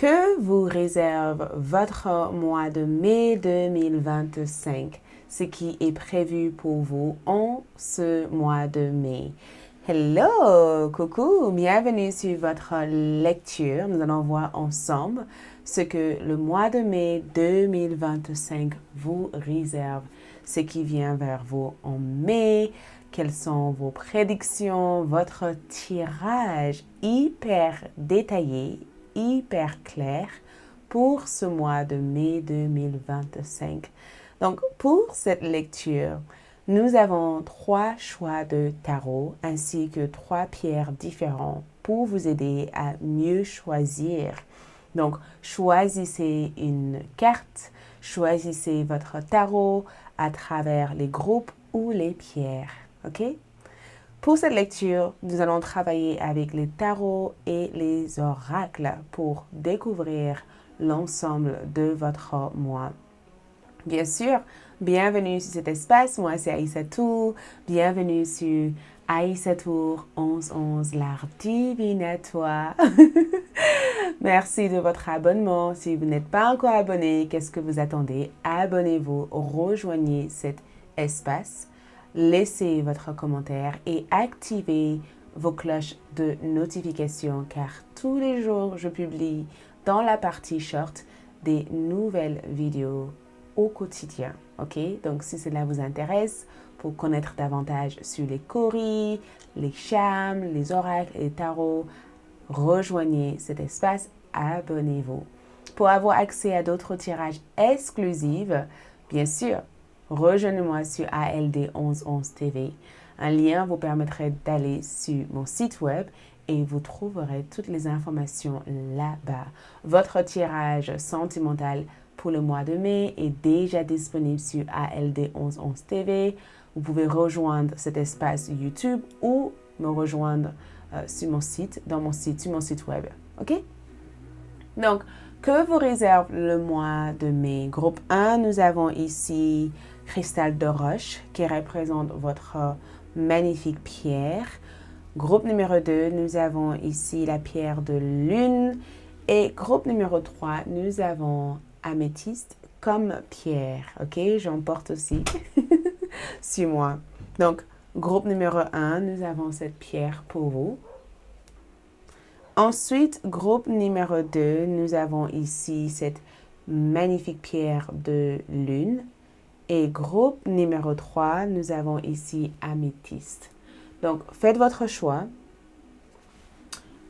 Que vous réserve votre mois de mai 2025? Ce qui est prévu pour vous en ce mois de mai. Hello, coucou, bienvenue sur votre lecture. Nous allons voir ensemble ce que le mois de mai 2025 vous réserve, ce qui vient vers vous en mai, quelles sont vos prédictions, votre tirage hyper détaillé, hyper clair pour ce mois de mai 2025. Donc, pour cette lecture, nous avons 3 choix de tarot ainsi que 3 pierres différentes pour vous aider à mieux choisir. Donc, choisissez une carte, choisissez votre tarot à travers les groupes ou les pierres. OK? Pour cette lecture, nous allons travailler avec les tarots et les oracles pour découvrir l'ensemble de votre mois. Bien sûr, bienvenue sur cet espace. Moi, c'est Aïssatou. Bienvenue sur Aïssatou 1111, l'art divinatoire. Merci de votre abonnement. Si vous n'êtes pas encore abonné, qu'est-ce que vous attendez? Abonnez-vous, rejoignez cet espace. Laissez votre commentaire et activez vos cloches de notification car tous les jours, je publie dans la partie short des nouvelles vidéos au quotidien. OK? Donc, si cela vous intéresse, pour connaître davantage sur les coris, les charmes, les oracles et les tarots, rejoignez cet espace, abonnez-vous. Pour avoir accès à d'autres tirages exclusifs, bien sûr, rejoignez-moi sur ALD 1111 TV. Un lien vous permettrait d'aller sur mon site web et vous trouverez toutes les informations là-bas. Votre tirage sentimental pour le mois de mai est déjà disponible sur ALD 1111 TV. Vous pouvez rejoindre cet espace YouTube ou me rejoindre sur mon site, sur mon site web. OK? Donc, que vous réserve le mois de mai? Groupe 1, nous avons ici Cristal de roche qui représente votre magnifique pierre. Groupe numéro 2, nous avons ici la pierre de lune. Et groupe numéro 3, nous avons améthyste comme pierre. OK, j'en porte aussi sur moi. Donc, groupe numéro 1, nous avons cette pierre pour vous. Ensuite, groupe numéro 2, nous avons ici cette magnifique pierre de lune. Et groupe numéro 3, nous avons ici améthyste. Donc, faites votre choix.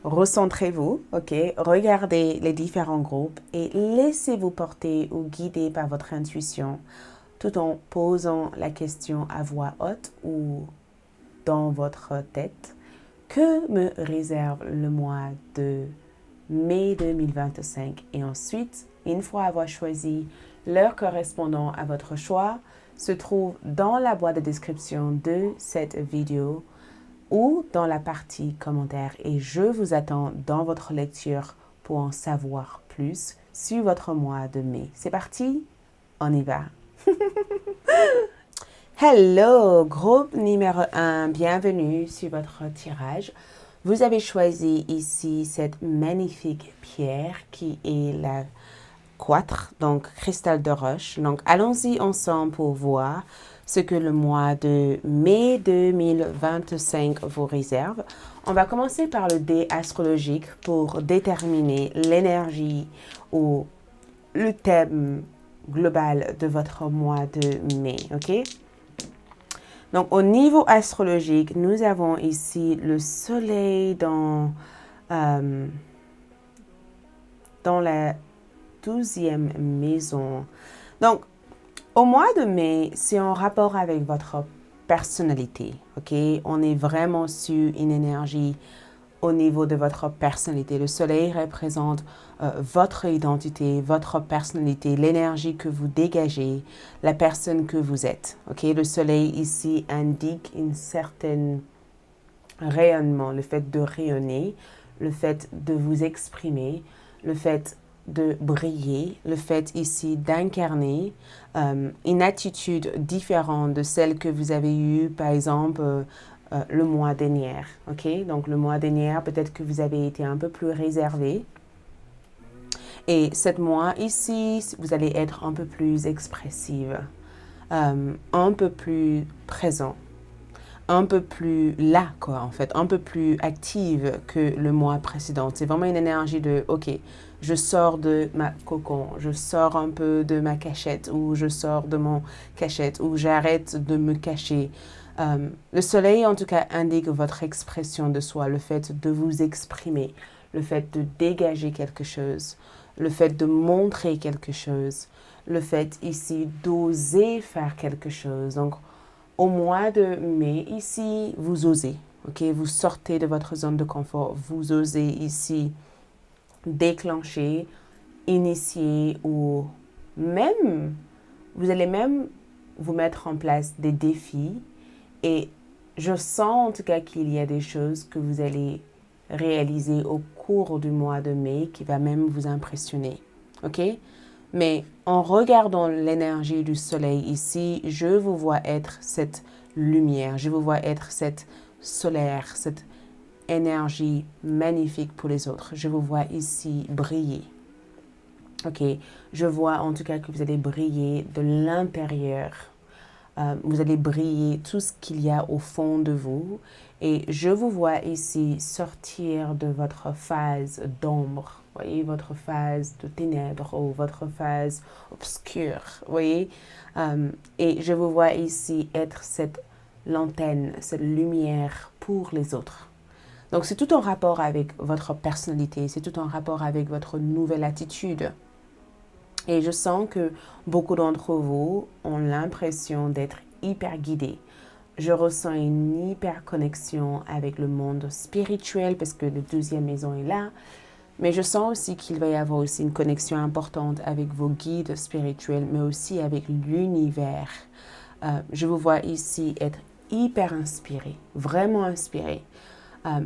Recentrez-vous, OK? Regardez les différents groupes et laissez-vous porter ou guider par votre intuition tout en posant la question à voix haute ou dans votre tête. Que me réserve le mois de mai 2025? Et ensuite, une fois avoir choisi l'heure correspondant à votre choix, se trouve dans la boîte de description de cette vidéo ou dans la partie commentaires. Et je vous attends dans votre lecture pour en savoir plus sur votre mois de mai. C'est parti? On y va! Hello, groupe numéro 1, bienvenue sur votre tirage. Vous avez choisi ici cette magnifique pierre qui est la quartz, donc cristal de roche. Donc, allons-y ensemble pour voir ce que le mois de mai 2025 vous réserve. On va commencer par le dé astrologique pour déterminer l'énergie ou le thème global de votre mois de mai, OK? Donc, au niveau astrologique, nous avons ici le soleil dans la 12e maison. Donc, au mois de mai, c'est en rapport avec votre personnalité, OK? On est vraiment sur une énergie au niveau de votre personnalité. Le soleil représente votre identité, votre personnalité, l'énergie que vous dégagez, la personne que vous êtes, OK? Le soleil ici indique une certaine rayonnement, le fait de rayonner, le fait de vous exprimer, le fait de briller, le fait ici d'incarner une attitude différente de celle que vous avez eue, par exemple, le mois dernier, ok? Donc, le mois dernier, peut-être que vous avez été un peu plus réservé. Et cette mois ici, vous allez être un peu plus expressive, un peu plus présent, un peu plus là, quoi, en fait, un peu plus active que le mois précédent. C'est vraiment une énergie de, OK, je sors de ma cocon, je sors un peu de ma cachette, ou je sors de mon cachette, ou j'arrête de me cacher. Le soleil, en tout cas, indique votre expression de soi, le fait de vous exprimer, le fait de dégager quelque chose, le fait de montrer quelque chose, le fait ici d'oser faire quelque chose. Donc, au mois de mai, ici, vous osez, ok? Vous sortez de votre zone de confort, vous osez ici déclencher, initier ou même, vous allez même vous mettre en place des défis et je sens en tout cas qu'il y a des choses que vous allez réaliser au cours du mois de mai qui va même vous impressionner, ok? Mais en regardant l'énergie du soleil ici, je vous vois être cette lumière, je vous vois être cette solaire, cette énergie magnifique pour les autres. Je vous vois ici briller. Ok, je vois en tout cas que vous allez briller de l'intérieur. Vous allez briller tout ce qu'il y a au fond de vous. Et je vous vois ici sortir de votre phase d'ombre, voyez, votre phase de ténèbres ou votre phase obscure, voyez. Et je vous vois ici être cette l'antenne, cette lumière pour les autres. Donc c'est tout en rapport avec votre personnalité, c'est tout en rapport avec votre nouvelle attitude. Et je sens que beaucoup d'entre vous ont l'impression d'être hyper guidés. Je ressens une hyper connexion avec le monde spirituel parce que la deuxième maison est là. Mais je sens aussi qu'il va y avoir aussi une connexion importante avec vos guides spirituels, mais aussi avec l'univers. Je vous vois ici être hyper inspiré, vraiment inspiré.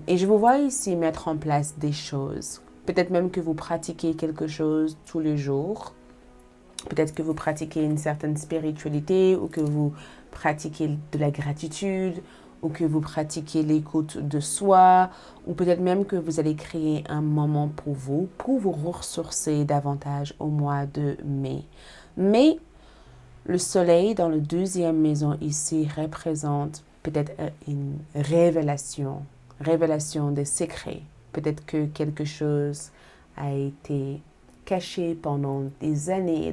Et je vous vois ici mettre en place des choses. Peut-être même que vous pratiquez quelque chose tous les jours. Peut-être que vous pratiquez une certaine spiritualité ou que vous pratiquez de la gratitude ou que vous pratiquez l'écoute de soi ou peut-être même que vous allez créer un moment pour vous ressourcer davantage au mois de mai. Mais le soleil dans la deuxième maison ici représente peut-être une révélation des secrets. Peut-être que quelque chose a été caché pendant des années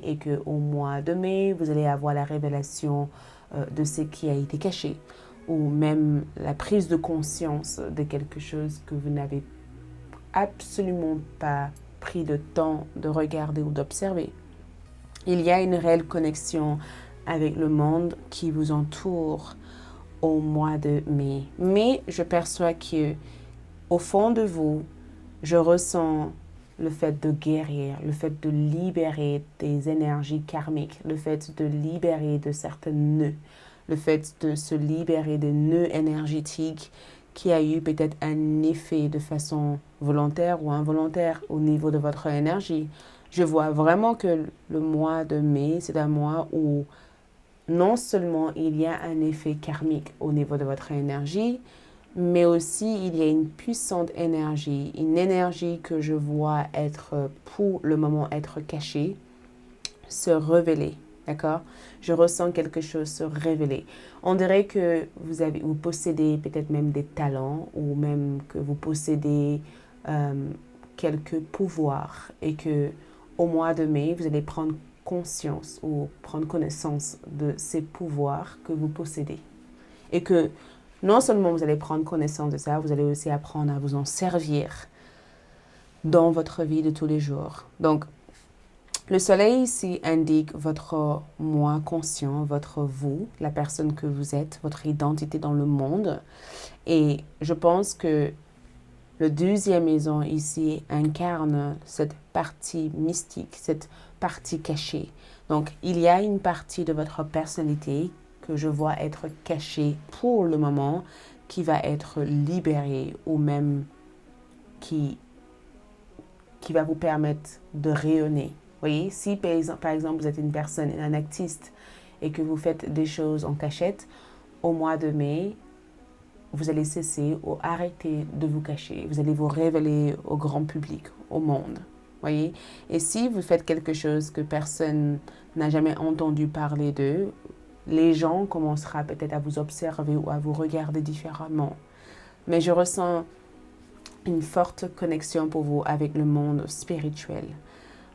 et que au mois de mai, vous allez avoir la révélation de ce qui a été caché ou même la prise de conscience de quelque chose que vous n'avez absolument pas pris le temps de regarder ou d'observer. Il y a une réelle connexion avec le monde qui vous entoure au mois de mai. Mais je perçois que au fond de vous, je ressens le fait de guérir, le fait de libérer des énergies karmiques, le fait de libérer de certains nœuds, le fait de se libérer des nœuds énergétiques qui a eu peut-être un effet de façon volontaire ou involontaire au niveau de votre énergie. Je vois vraiment que le mois de mai, c'est un mois où non seulement il y a un effet karmique au niveau de votre énergie, mais aussi il y a une puissante énergie, une énergie que je vois être pour le moment être cachée, se révéler, d'accord? Je ressens quelque chose se révéler. On dirait que vous possédez peut-être même des talents ou même que vous possédez quelques pouvoirs et que au mois de mai, vous allez prendre conscience ou prendre connaissance de ces pouvoirs que vous possédez. Et que non seulement vous allez prendre connaissance de ça, vous allez aussi apprendre à vous en servir dans votre vie de tous les jours. Donc, le soleil ici indique votre moi conscient, votre vous, la personne que vous êtes, votre identité dans le monde. Et je pense que le deuxième maison ici incarne cette partie mystique, cette partie cachée. Donc, il y a une partie de votre personnalité que je vois être cachée pour le moment, qui va être libérée ou même qui va vous permettre de rayonner. Vous voyez, si par exemple vous êtes une personne, un artiste et que vous faites des choses en cachette, au mois de mai, vous allez cesser ou arrêter de vous cacher. Vous allez vous révéler au grand public, au monde. voyez. Et si vous faites quelque chose que personne n'a jamais entendu parler d'eux, les gens commenceront peut-être à vous observer ou à vous regarder différemment. Mais je ressens une forte connexion pour vous avec le monde spirituel.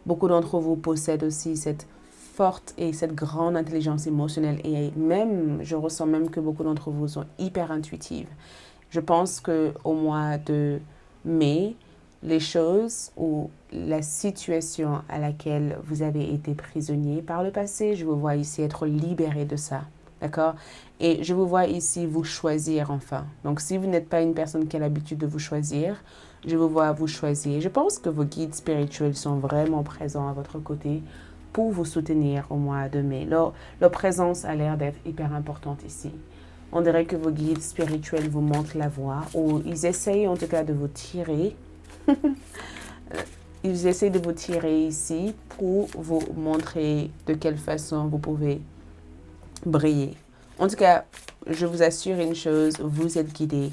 Beaucoup d'entre vous possèdent aussi cette forte et cette grande intelligence émotionnelle et même, je ressens même que beaucoup d'entre vous sont hyper intuitives. Je pense qu'au mois de mai, les choses ou la situation à laquelle vous avez été prisonnier par le passé, je vous vois ici être libéré de ça. D'accord? Et je vous vois ici vous choisir enfin. Donc, si vous n'êtes pas une personne qui a l'habitude de vous choisir, je vous vois vous choisir. Je pense que vos guides spirituels sont vraiment présents à votre côté pour vous soutenir au mois de mai. Leur présence a l'air d'être hyper importante ici. On dirait que vos guides spirituels vous montrent la voie ou ils essayent en tout cas de vous tirer. Ils essayent de vous tirer ici pour vous montrer de quelle façon vous pouvez briller. En tout cas, je vous assure une chose, vous êtes guidés.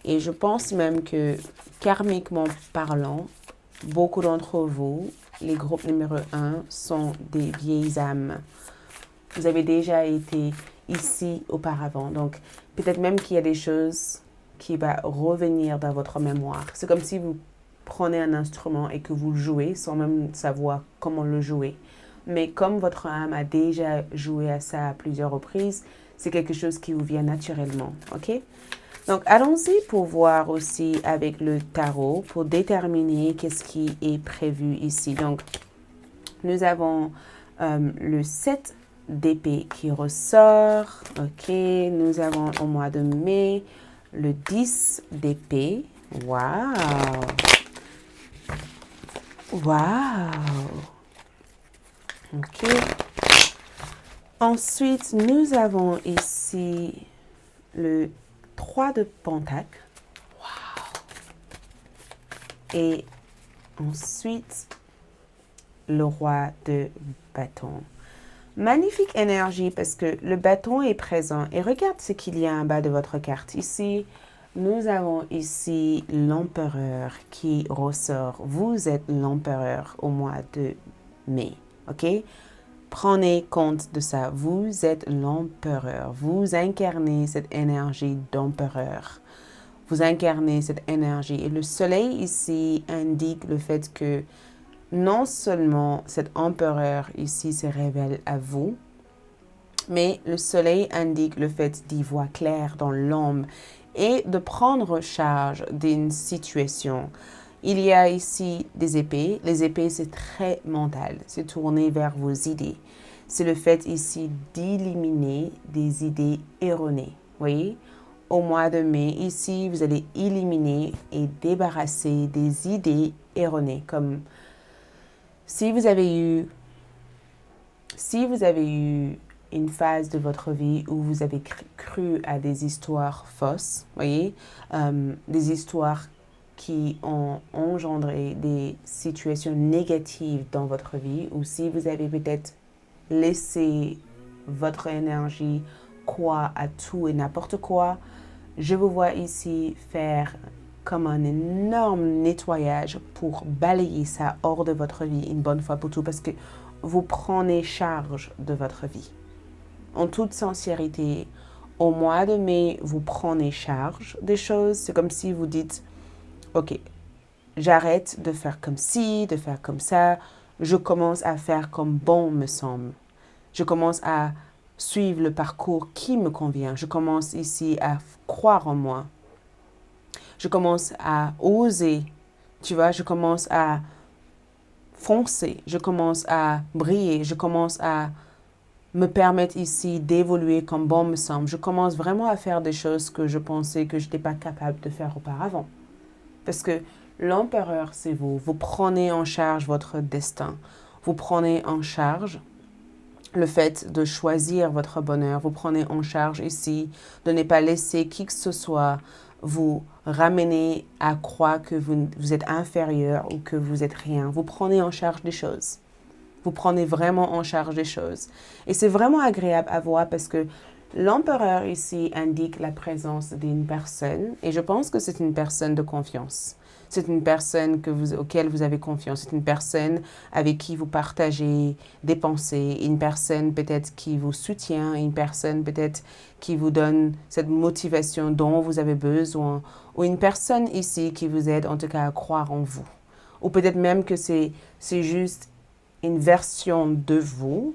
Et je pense même que, karmiquement parlant, beaucoup d'entre vous, les groupes numéro 1, sont des vieilles âmes. Vous avez déjà été ici auparavant. Donc, peut-être même qu'il y a des choses qui vont revenir dans votre mémoire. C'est comme si vous prenez un instrument et que vous jouez sans même savoir comment le jouer. Mais comme votre âme a déjà joué à ça à plusieurs reprises, c'est quelque chose qui vous vient naturellement, ok? Donc, allons-y pour voir aussi avec le tarot, pour déterminer qu'est-ce qui est prévu ici. Donc, nous avons le 7 d'épée qui ressort, ok? Nous avons au mois de mai le 10 d'épée. Waouh! Waouh! Ok. Ensuite, nous avons ici le 3 de pentacle. Wow. Et ensuite, le roi de bâton. Magnifique énergie parce que le bâton est présent. Et regarde ce qu'il y a en bas de votre carte. Ici, nous avons ici l'empereur qui ressort. Vous êtes l'empereur au mois de mai. Ok? Prenez compte de ça. Vous êtes l'empereur. Vous incarnez cette énergie d'empereur. Vous incarnez cette énergie. Et le soleil ici indique le fait que non seulement cet empereur ici se révèle à vous, mais le soleil indique le fait d'y voir clair dans l'ombre et de prendre charge d'une situation. Il y a ici des épées. Les épées, c'est très mental. C'est tourné vers vos idées. C'est le fait ici d'éliminer des idées erronées. Voyez? Au mois de mai, ici, vous allez éliminer et débarrasser des idées erronées. Comme si vous avez eu une phase de votre vie où vous avez cru à des histoires fausses, voyez, des histoires qui ont engendré des situations négatives dans votre vie, ou si vous avez peut-être laissé votre énergie croire à tout et n'importe quoi, je vous vois ici faire comme un énorme nettoyage pour balayer ça hors de votre vie une bonne fois pour toutes, parce que vous prenez charge de votre vie. En toute sincérité, au mois de mai, vous prenez charge des choses. C'est comme si vous dites, ok, j'arrête de faire comme ci, de faire comme ça. Je commence à faire comme bon me semble. Je commence à suivre le parcours qui me convient. Je commence ici à croire en moi. Je commence à oser. Tu vois, je commence à foncer. Je commence à briller. Je commence à me permettre ici d'évoluer comme bon me semble. Je commence vraiment à faire des choses que je pensais que je n'étais pas capable de faire auparavant. Parce que l'empereur, c'est vous. Vous prenez en charge votre destin. Vous prenez en charge le fait de choisir votre bonheur. Vous prenez en charge ici de ne pas laisser qui que ce soit vous ramener à croire que vous êtes inférieur ou que vous êtes rien. Vous prenez en charge des choses. Vous prenez vraiment en charge des choses. Et c'est vraiment agréable à voir parce que l'empereur ici indique la présence d'une personne et je pense que c'est une personne de confiance. C'est une personne auquel vous avez confiance. C'est une personne avec qui vous partagez des pensées. Une personne peut-être qui vous soutient. Une personne peut-être qui vous donne cette motivation dont vous avez besoin. Ou une personne ici qui vous aide en tout cas à croire en vous. Ou peut-être même que c'est juste une version de vous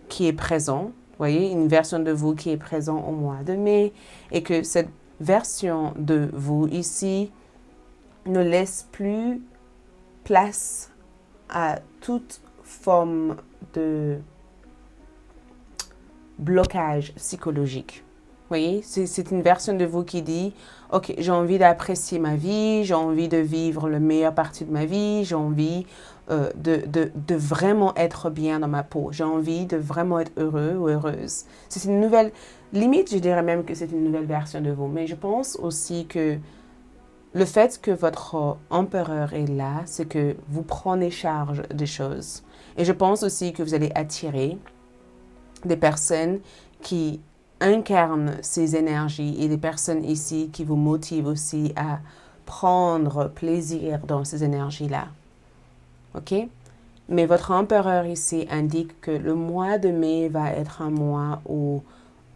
qui est présente. Voyez, une version de vous qui est présente au mois de mai. Et que cette version de vous ici ne laisse plus place à toute forme de blocage psychologique. Vous voyez, c'est une version de vous qui dit, ok, j'ai envie d'apprécier ma vie, j'ai envie de vivre la meilleure partie de ma vie, j'ai envie de vraiment être bien dans ma peau, j'ai envie de vraiment être heureux ou heureuse. C'est une nouvelle, limite, je dirais même que c'est une nouvelle version de vous, mais je pense aussi que le fait que votre empereur est là, c'est que vous prenez charge des choses. Et je pense aussi que vous allez attirer des personnes qui incarnent ces énergies et des personnes ici qui vous motivent aussi à prendre plaisir dans ces énergies-là. OK? Mais votre empereur ici indique que le mois de mai va être un mois où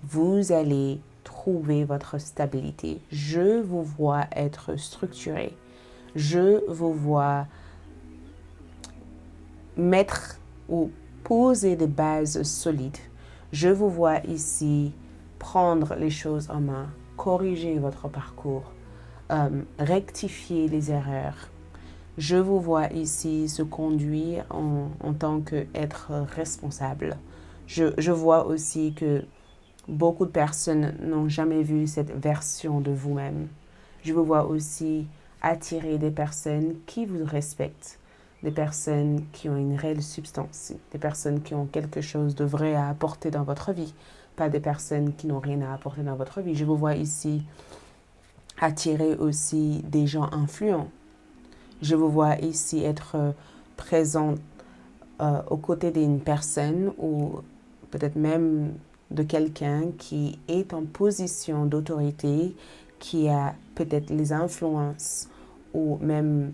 vous allez trouver votre stabilité. Je vous vois être structuré. Je vous vois mettre ou poser des bases solides. Je vous vois ici prendre les choses en main, corriger votre parcours, rectifier les erreurs. Je vous vois ici se conduire en tant qu'être responsable. Je vois aussi que beaucoup de personnes n'ont jamais vu cette version de vous-même. Je vous vois aussi attirer des personnes qui vous respectent, des personnes qui ont une réelle substance, des personnes qui ont quelque chose de vrai à apporter dans votre vie, pas des personnes qui n'ont rien à apporter dans votre vie. Je vous vois ici attirer aussi des gens influents. Je vous vois ici être présent aux côtés d'une personne ou peut-être même de quelqu'un qui est en position d'autorité, qui a peut-être les influences ou même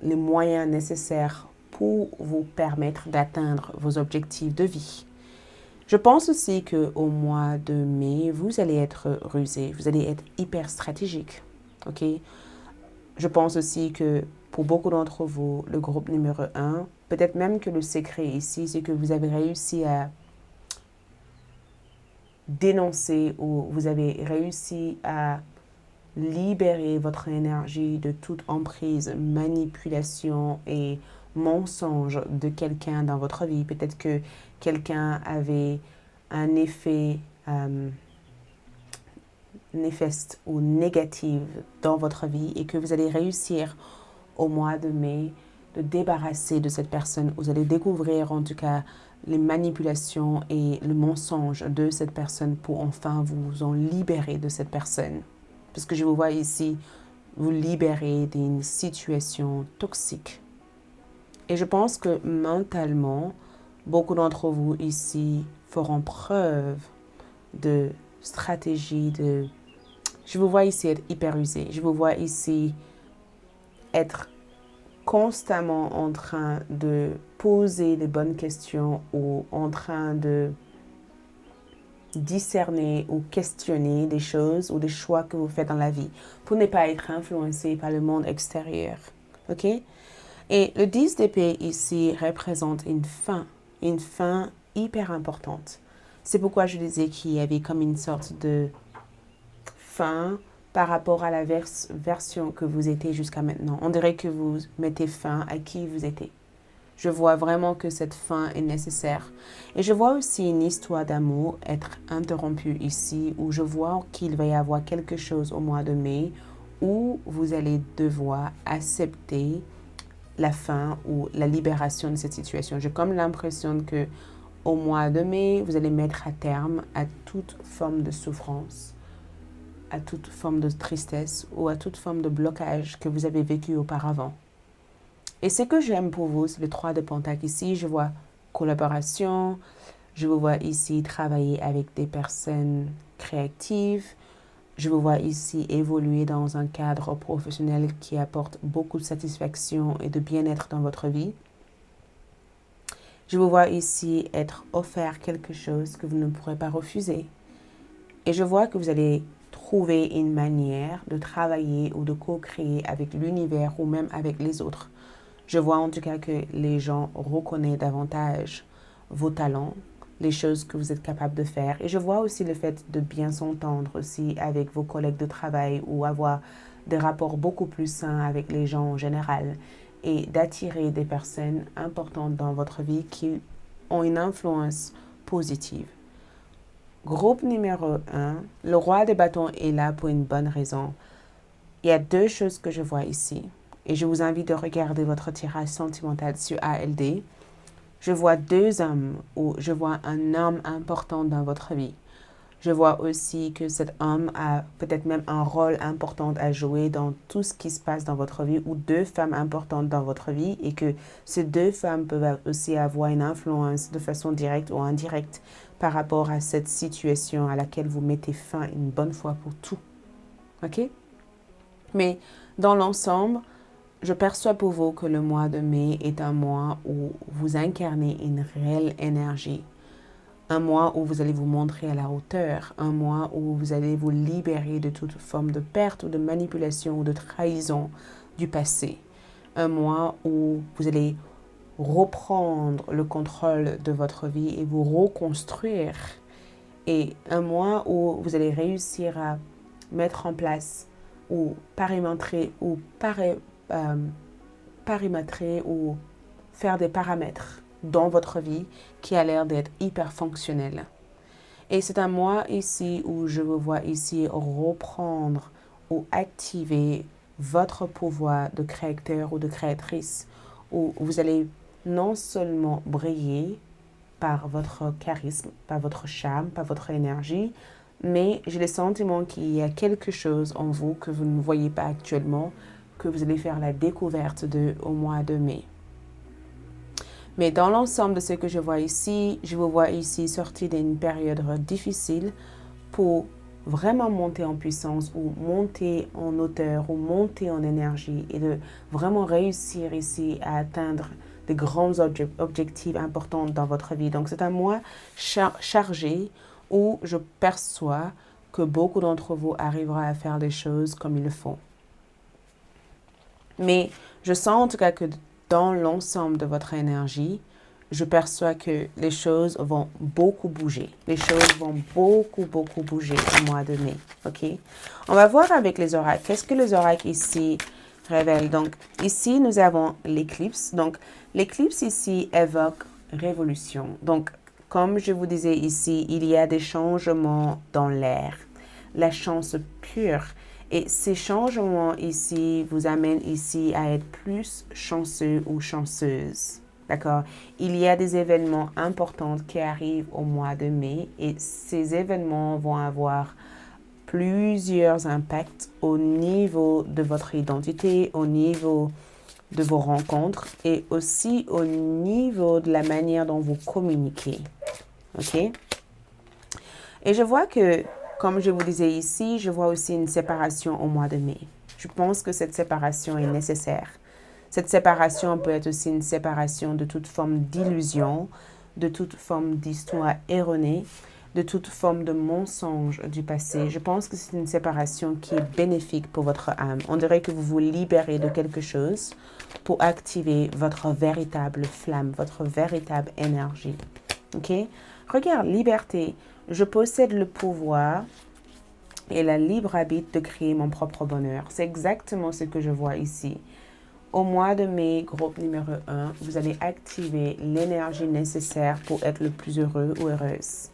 les moyens nécessaires pour vous permettre d'atteindre vos objectifs de vie. Je pense aussi qu'au mois de mai, vous allez être rusé, vous allez être hyper stratégique. OK? Je pense aussi que pour beaucoup d'entre vous, le groupe numéro 1, peut-être même que le secret ici, c'est que vous avez réussi à dénoncer ou vous avez réussi à libérer votre énergie de toute emprise, manipulation et mensonge de quelqu'un dans votre vie. Peut-être que quelqu'un avait un effet néfaste ou négatif dans votre vie et que vous allez réussir au mois de mai de débarrasser de cette personne. Vous allez découvrir en tout cas les manipulations et le mensonge de cette personne pour enfin vous en libérer de cette personne. Parce que je vous vois ici vous libérer d'une situation toxique. Et je pense que mentalement, beaucoup d'entre vous ici feront preuve de stratégie, je vous vois ici être hyper usé. Je vous vois ici être constamment en train de poser les bonnes questions ou en train de discerner ou questionner des choses ou des choix que vous faites dans la vie pour ne pas être influencé par le monde extérieur. OK? Et le 10 d'épée ici représente une fin hyper importante. C'est pourquoi je disais qu'il y avait comme une sorte de fin par rapport à la version que vous étiez jusqu'à maintenant. On dirait que vous mettez fin à qui vous étiez. Je vois vraiment que cette fin est nécessaire. Et je vois aussi une histoire d'amour être interrompue ici, où je vois qu'il va y avoir quelque chose au mois de mai où vous allez devoir accepter la fin ou la libération de cette situation. J'ai comme l'impression que au mois de mai, vous allez mettre à terme à toute forme de souffrance, à toute forme de tristesse ou à toute forme de blocage que vous avez vécu auparavant. Et ce que j'aime pour vous, c'est le 3 de Pentacle ici. Je vois collaboration, je vous vois ici travailler avec des personnes créatives, Je vous vois ici évoluer dans un cadre professionnel qui apporte beaucoup de satisfaction et de bien-être dans votre vie. Je vous vois ici être offert quelque chose que vous ne pourrez pas refuser. Et je vois que vous allez trouver une manière de travailler ou de co-créer avec l'univers ou même avec les autres. Je vois en tout cas que les gens reconnaissent davantage vos talents, les choses que vous êtes capable de faire. Et je vois aussi le fait de bien s'entendre aussi avec vos collègues de travail ou avoir des rapports beaucoup plus sains avec les gens en général et d'attirer des personnes importantes dans votre vie qui ont une influence positive. Groupe numéro 1, le roi des bâtons est là pour une bonne raison. Il y a deux choses que je vois ici. Et je vous invite à regarder votre tirage sentimental sur ALD. Je vois deux hommes ou je vois un homme important dans votre vie. Je vois aussi que cet homme a peut-être même un rôle important à jouer dans tout ce qui se passe dans votre vie ou deux femmes importantes dans votre vie et que ces deux femmes peuvent aussi avoir une influence de façon directe ou indirecte par rapport à cette situation à laquelle vous mettez fin une bonne fois pour tout. OK? Mais dans l'ensemble, je perçois pour vous que le mois de mai est un mois où vous incarnez une réelle énergie. Un mois où vous allez vous montrer à la hauteur. Un mois où vous allez vous libérer de toute forme de perte ou de manipulation ou de trahison du passé. Un mois où vous allez reprendre le contrôle de votre vie et vous reconstruire. Et un mois où vous allez réussir à mettre en place ou paramétrer ou faire des paramètres dans votre vie qui a l'air d'être hyper fonctionnel. Et c'est un mois ici où je vous vois ici reprendre ou activer votre pouvoir de créateur ou de créatrice, où vous allez non seulement briller par votre charisme, par votre charme, par votre énergie, mais j'ai le sentiment qu'il y a quelque chose en vous que vous ne voyez pas actuellement, que vous allez faire la découverte de au mois de mai. Mais dans l'ensemble de ce que je vois ici, je vous vois ici sortir d'une période difficile pour vraiment monter en puissance ou monter en hauteur ou monter en énergie et de vraiment réussir ici à atteindre de grands objectifs importants dans votre vie. Donc c'est un mois chargé où je perçois que beaucoup d'entre vous arriveront à faire les choses comme il le faut. Mais je sens en tout cas que dans l'ensemble de votre énergie, je perçois que les choses vont beaucoup bouger. Les choses vont beaucoup bouger au mois de mai. OK? On va voir avec les oracles. Qu'est-ce que les oracles ici révèlent? Donc, ici, nous avons l'éclipse. Donc, l'éclipse ici évoque révolution. Donc, comme je vous disais ici, il y a des changements dans l'air. La chance pure. Et ces changements ici vous amènent ici à être plus chanceux ou chanceuse. D'accord? Il y a des événements importants qui arrivent au mois de mai et ces événements vont avoir plusieurs impacts au niveau de votre identité, au niveau de vos rencontres et aussi au niveau de la manière dont vous communiquez. OK? Et je vois que, comme je vous disais ici, je vois aussi une séparation au mois de mai. Je pense que cette séparation est nécessaire. Cette séparation peut être aussi une séparation de toute forme d'illusion, de toute forme d'histoire erronée, de toute forme de mensonge du passé. Je pense que c'est une séparation qui est bénéfique pour votre âme. On dirait que vous vous libérez de quelque chose pour activer votre véritable flamme, votre véritable énergie. OK? Regarde, liberté. Je possède le pouvoir et la libre arbitre de créer mon propre bonheur. C'est exactement ce que je vois ici. Au mois de mai, groupe numéro 1, vous allez activer l'énergie nécessaire pour être le plus heureux ou heureuse.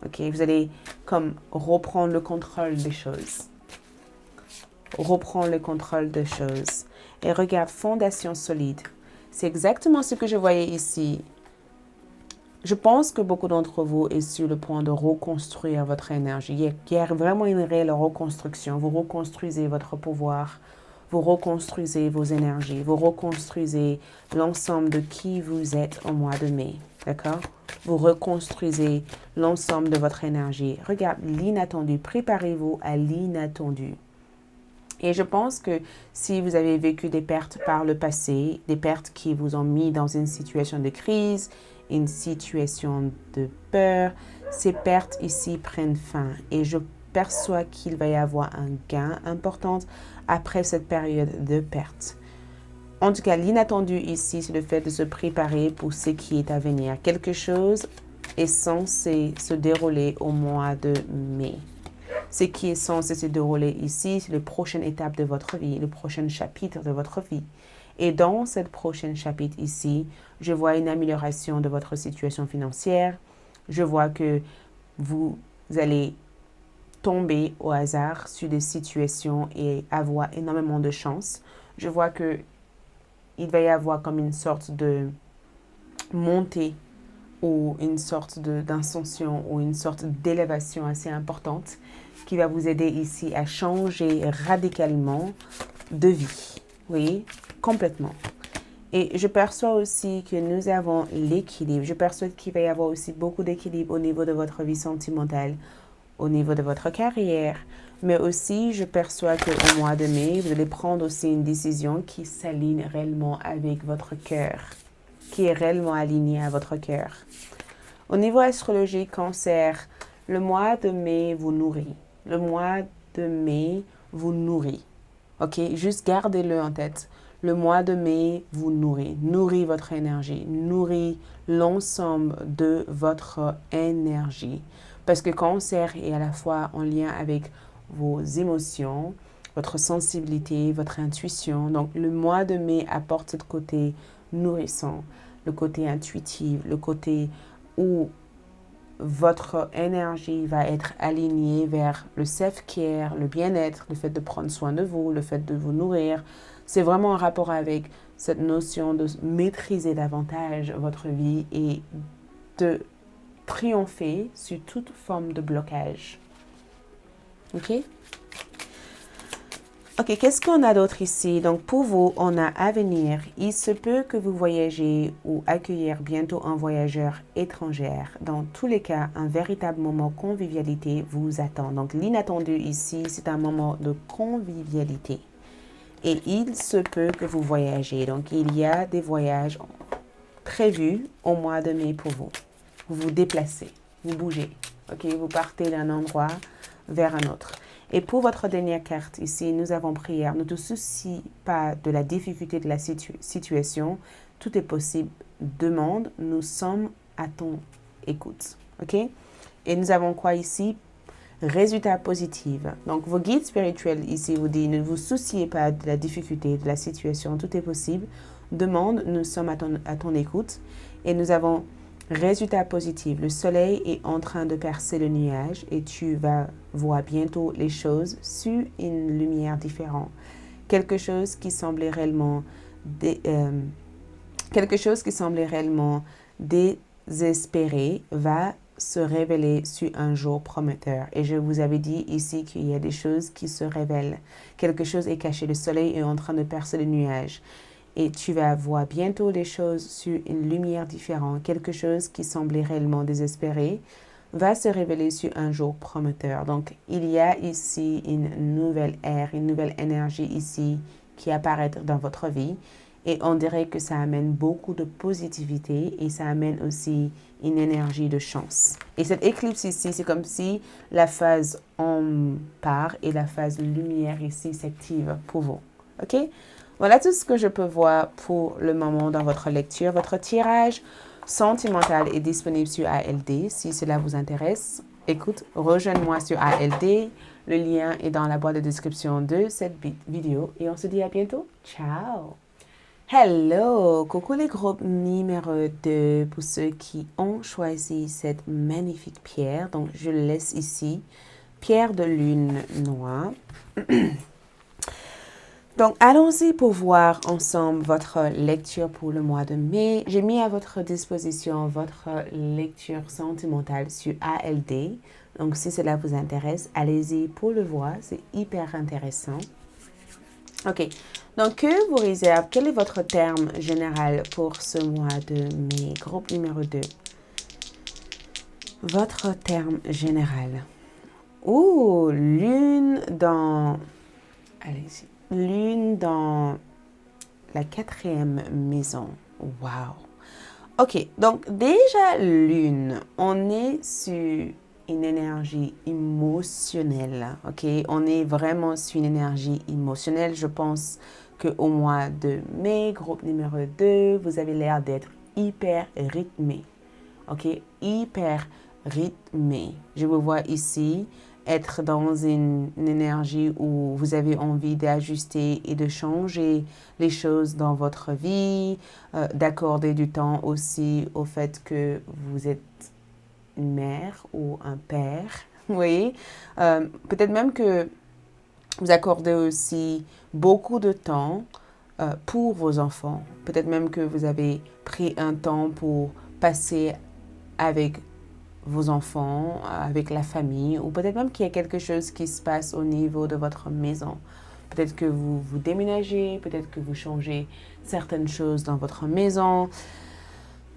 OK? Vous allez comme reprendre le contrôle des choses. Reprendre le contrôle des choses. Et regarde, fondation solide. C'est exactement ce que je voyais ici. Je pense que beaucoup d'entre vous est sur le point de reconstruire votre énergie. Il y a vraiment une réelle reconstruction. Vous reconstruisez votre pouvoir. Vous reconstruisez vos énergies. Vous reconstruisez l'ensemble de qui vous êtes au mois de mai. D'accord? Vous reconstruisez l'ensemble de votre énergie. Regarde l'inattendu. Préparez-vous à l'inattendu. Et je pense que si vous avez vécu des pertes par le passé, des pertes qui vous ont mis dans une situation de crise, une situation de peur, ces pertes ici prennent fin. Et je perçois qu'il va y avoir un gain important après cette période de perte. En tout cas, l'inattendu ici, c'est le fait de se préparer pour ce qui est à venir. Quelque chose est censé se dérouler au mois de mai. Ce qui est censé se dérouler ici, c'est la prochaine étape de votre vie, le prochain chapitre de votre vie. Et dans cette prochaine chapitre ici, je vois une amélioration de votre situation financière. Je vois que vous allez tomber au hasard sur des situations et avoir énormément de chance. Je vois que il va y avoir comme une sorte de montée ou une sorte d'ascension ou une sorte d'élévation assez importante qui va vous aider ici à changer radicalement de vie. Oui, complètement. Et je perçois aussi que nous avons l'équilibre. Je perçois qu'il va y avoir aussi beaucoup d'équilibre au niveau de votre vie sentimentale, au niveau de votre carrière. Mais aussi, je perçois qu'au mois de mai, vous allez prendre aussi une décision qui s'aligne réellement avec votre cœur, qui est réellement alignée à votre cœur. Au niveau astrologique, Cancer, le mois de mai vous nourrit. Le mois de mai vous nourrit. Ok, juste gardez-le en tête. Le mois de mai vous nourrit votre énergie, nourrit l'ensemble de votre énergie. Parce que Cancer est à la fois en lien avec vos émotions, votre sensibilité, votre intuition. Donc le mois de mai apporte ce côté nourrissant, le côté intuitif, le côté où votre énergie va être alignée vers le self-care, le bien-être, le fait de prendre soin de vous, le fait de vous nourrir. C'est vraiment en rapport avec cette notion de maîtriser davantage votre vie et de triompher sur toute forme de blocage. Ok? Ok, qu'est-ce qu'on a d'autre ici? Donc, pour vous, on a à venir. Il se peut que vous voyagez ou accueillir bientôt un voyageur étranger. Dans tous les cas, un véritable moment de convivialité vous attend. Donc, l'inattendu ici, c'est un moment de convivialité. Et il se peut que vous voyagez. Donc, il y a des voyages prévus au mois de mai pour vous. Vous vous déplacez, vous bougez. Ok, vous partez d'un endroit vers un autre. Et pour votre dernière carte ici, nous avons prière. Ne te soucie pas de la difficulté de la situation. Tout est possible. Demande, nous sommes à ton écoute. Ok? Et nous avons quoi ici? Résultat positif. Donc, vos guides spirituels ici vous disent, ne vous souciez pas de la difficulté de la situation. Tout est possible. Demande, nous sommes à ton écoute. Et nous avons résultat positif. Le soleil est en train de percer le nuage et tu vas voir bientôt les choses sur une lumière différente. Quelque chose qui semblait réellement désespéré va se révéler sur un jour prometteur. Et je vous avais dit ici qu'il y a des choses qui se révèlent. Quelque chose est caché. Le soleil est en train de percer le nuage. Et tu vas voir bientôt les choses sur une lumière différente. Quelque chose qui semblait réellement désespéré va se révéler sur un jour prometteur. Donc, il y a ici une nouvelle ère, une nouvelle énergie ici qui apparaît dans votre vie. Et on dirait que ça amène beaucoup de positivité et ça amène aussi une énergie de chance. Et cette éclipse ici, c'est comme si la phase ombre part et la phase lumière ici s'active pour vous. OK? Voilà tout ce que je peux voir pour le moment dans votre lecture. Votre tirage sentimental est disponible sur ALD. Si cela vous intéresse, écoute, rejoins-moi sur ALD. Le lien est dans la boîte de description de cette vidéo. Et on se dit à bientôt. Ciao! Hello! Coucou les groupes numéro 2 pour ceux qui ont choisi cette magnifique pierre. Donc, je le laisse ici. Pierre de lune noire. Donc, allons-y pour voir ensemble votre lecture pour le mois de mai. J'ai mis à votre disposition votre lecture sentimentale sur ALD. Donc, si cela vous intéresse, allez-y pour le voir. C'est hyper intéressant. OK. Donc, que vous réserve? Quel est votre terme général pour ce mois de mai? Groupe numéro 2. Votre terme général. Oh, lune dans... Allez-y. Lune dans la 4e maison. Wow. Ok, donc déjà lune, on est sur une énergie émotionnelle. Ok, on est vraiment sur une énergie émotionnelle. Je pense qu'au mois de mai, groupe numéro 2, vous avez l'air d'être hyper rythmé. Ok, hyper rythmé. Je vous vois ici être dans une énergie où vous avez envie d'ajuster et de changer les choses dans votre vie, d'accorder du temps aussi au fait que vous êtes une mère ou un père. Oui, peut-être même que vous accordez aussi beaucoup de temps pour vos enfants. Peut-être même que vous avez pris un temps pour passer avec vos enfants, avec la famille, ou peut-être même qu'il y a quelque chose qui se passe au niveau de votre maison. Peut-être que vous vous déménagez, peut-être que vous changez certaines choses dans votre maison.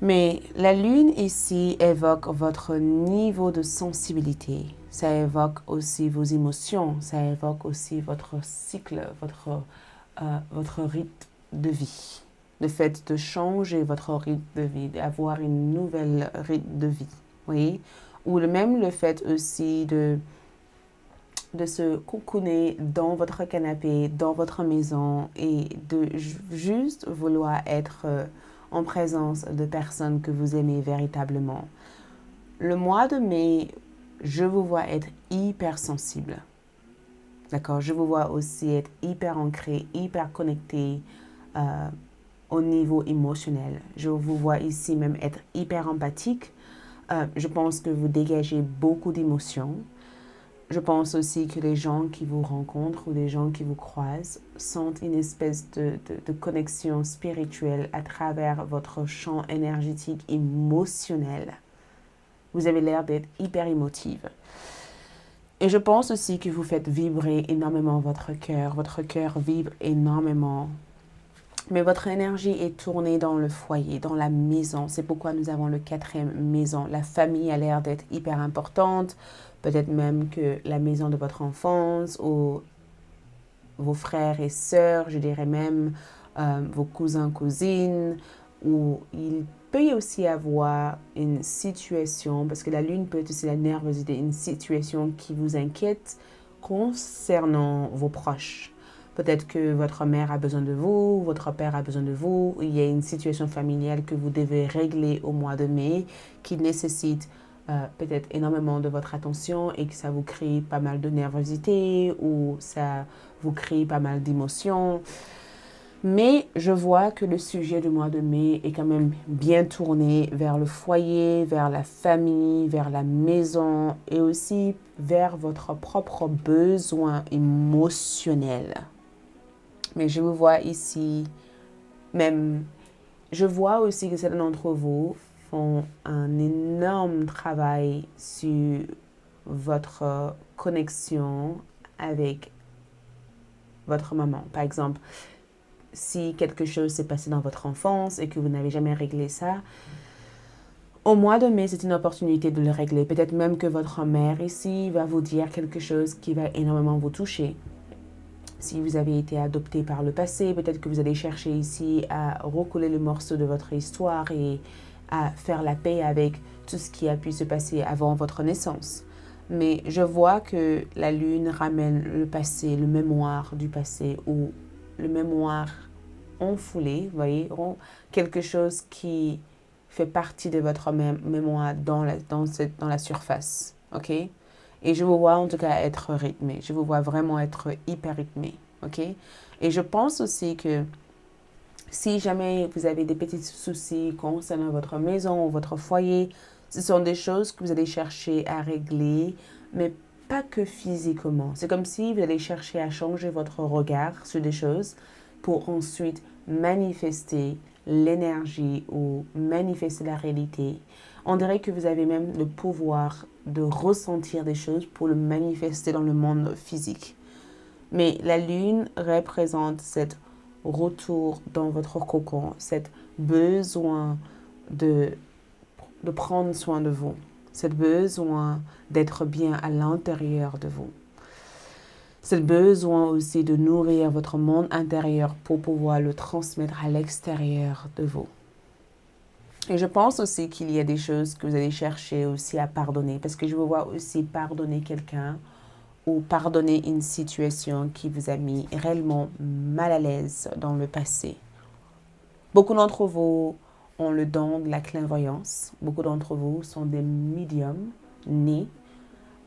Mais la lune ici évoque votre niveau de sensibilité. Ça évoque aussi vos émotions. Ça évoque aussi votre cycle, votre rythme de vie. Le fait de changer votre rythme de vie, d'avoir une nouvelle rythme de vie. Oui. Ou même le fait aussi de se cocooner dans votre canapé, dans votre maison et de juste vouloir être en présence de personnes que vous aimez véritablement. Le mois de mai, je vous vois être hyper sensible. D'accord? Je vous vois aussi être hyper ancré, hyper connecté au niveau émotionnel. Je vous vois ici même être hyper empathique. Je pense que vous dégagez beaucoup d'émotions. Je pense aussi que les gens qui vous rencontrent ou les gens qui vous croisent sentent une espèce de connexion spirituelle à travers votre champ énergétique émotionnel. Vous avez l'air d'être hyper émotive. Et je pense aussi que vous faites vibrer énormément votre cœur. Votre cœur vibre énormément. Mais votre énergie est tournée dans le foyer, dans la maison. C'est pourquoi nous avons le 4e maison. La famille a l'air d'être hyper importante. Peut-être même que la maison de votre enfance ou vos frères et sœurs, je dirais même vos cousins, cousines, où il peut y aussi avoir une situation, parce que la lune peut être aussi la nervosité, une situation qui vous inquiète concernant vos proches. Peut-être que votre mère a besoin de vous, votre père a besoin de vous, il y a une situation familiale que vous devez régler au mois de mai qui nécessite peut-être énormément de votre attention et que ça vous crée pas mal de nervosité ou ça vous crée pas mal d'émotions. Mais je vois que le sujet du mois de mai est quand même bien tourné vers le foyer, vers la famille, vers la maison et aussi vers votre propre besoin émotionnel. Mais je vous vois ici, même, je vois aussi que certains d'entre vous font un énorme travail sur votre connexion avec votre maman. Par exemple, si quelque chose s'est passé dans votre enfance et que vous n'avez jamais réglé ça, au mois de mai, c'est une opportunité de le régler. Peut-être même que votre mère ici va vous dire quelque chose qui va énormément vous toucher. Si vous avez été adopté par le passé, peut-être que vous allez chercher ici à recoller le morceau de votre histoire et à faire la paix avec tout ce qui a pu se passer avant votre naissance. Mais je vois que la lune ramène le passé, le mémoire du passé ou le mémoire enfoulé, vous voyez, quelque chose qui fait partie de votre mémoire dans la surface, ok? Et je vous vois en tout cas être rythmé. Je vous vois vraiment être hyper rythmé, ok? Et je pense aussi que si jamais vous avez des petits soucis concernant votre maison ou votre foyer, ce sont des choses que vous allez chercher à régler, mais pas que physiquement. C'est comme si vous allez chercher à changer votre regard sur des choses pour ensuite manifester l'énergie ou manifester la réalité. On dirait que vous avez même le pouvoir de ressentir des choses pour le manifester dans le monde physique. Mais la lune représente cette retour dans votre cocon, cet besoin de prendre soin de vous, cet besoin d'être bien à l'intérieur de vous, cet besoin aussi de nourrir votre monde intérieur pour pouvoir le transmettre à l'extérieur de vous. Et je pense aussi qu'il y a des choses que vous allez chercher aussi à pardonner, parce que je vous vois aussi pardonner quelqu'un ou pardonner une situation qui vous a mis réellement mal à l'aise dans le passé. Beaucoup d'entre vous ont le don de la clairvoyance. Beaucoup d'entre vous sont des médiums nés.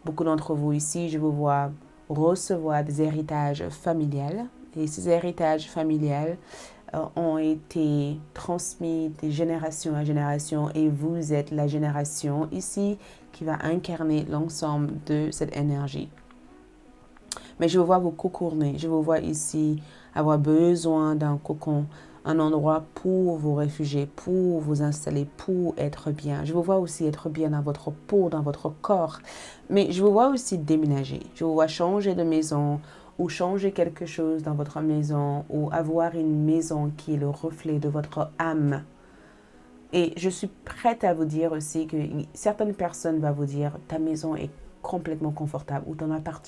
Beaucoup d'entre vous ici, je vous vois recevoir des héritages familiales. Et ces héritages familiales ont été transmis de génération à génération et vous êtes la génération ici qui va incarner l'ensemble de cette énergie. Mais je vous vois vous cocourner, je vous vois ici avoir besoin d'un cocon, un endroit pour vous réfugier, pour vous installer, pour être bien. Je vous vois aussi être bien dans votre peau, dans votre corps. Mais je vous vois aussi déménager, je vous vois changer de maison, ou changer quelque chose dans votre maison, ou avoir une maison qui est le reflet de votre âme. Et je suis prête à vous dire aussi que certaines personnes vont vous dire, ta maison est complètement confortable, ou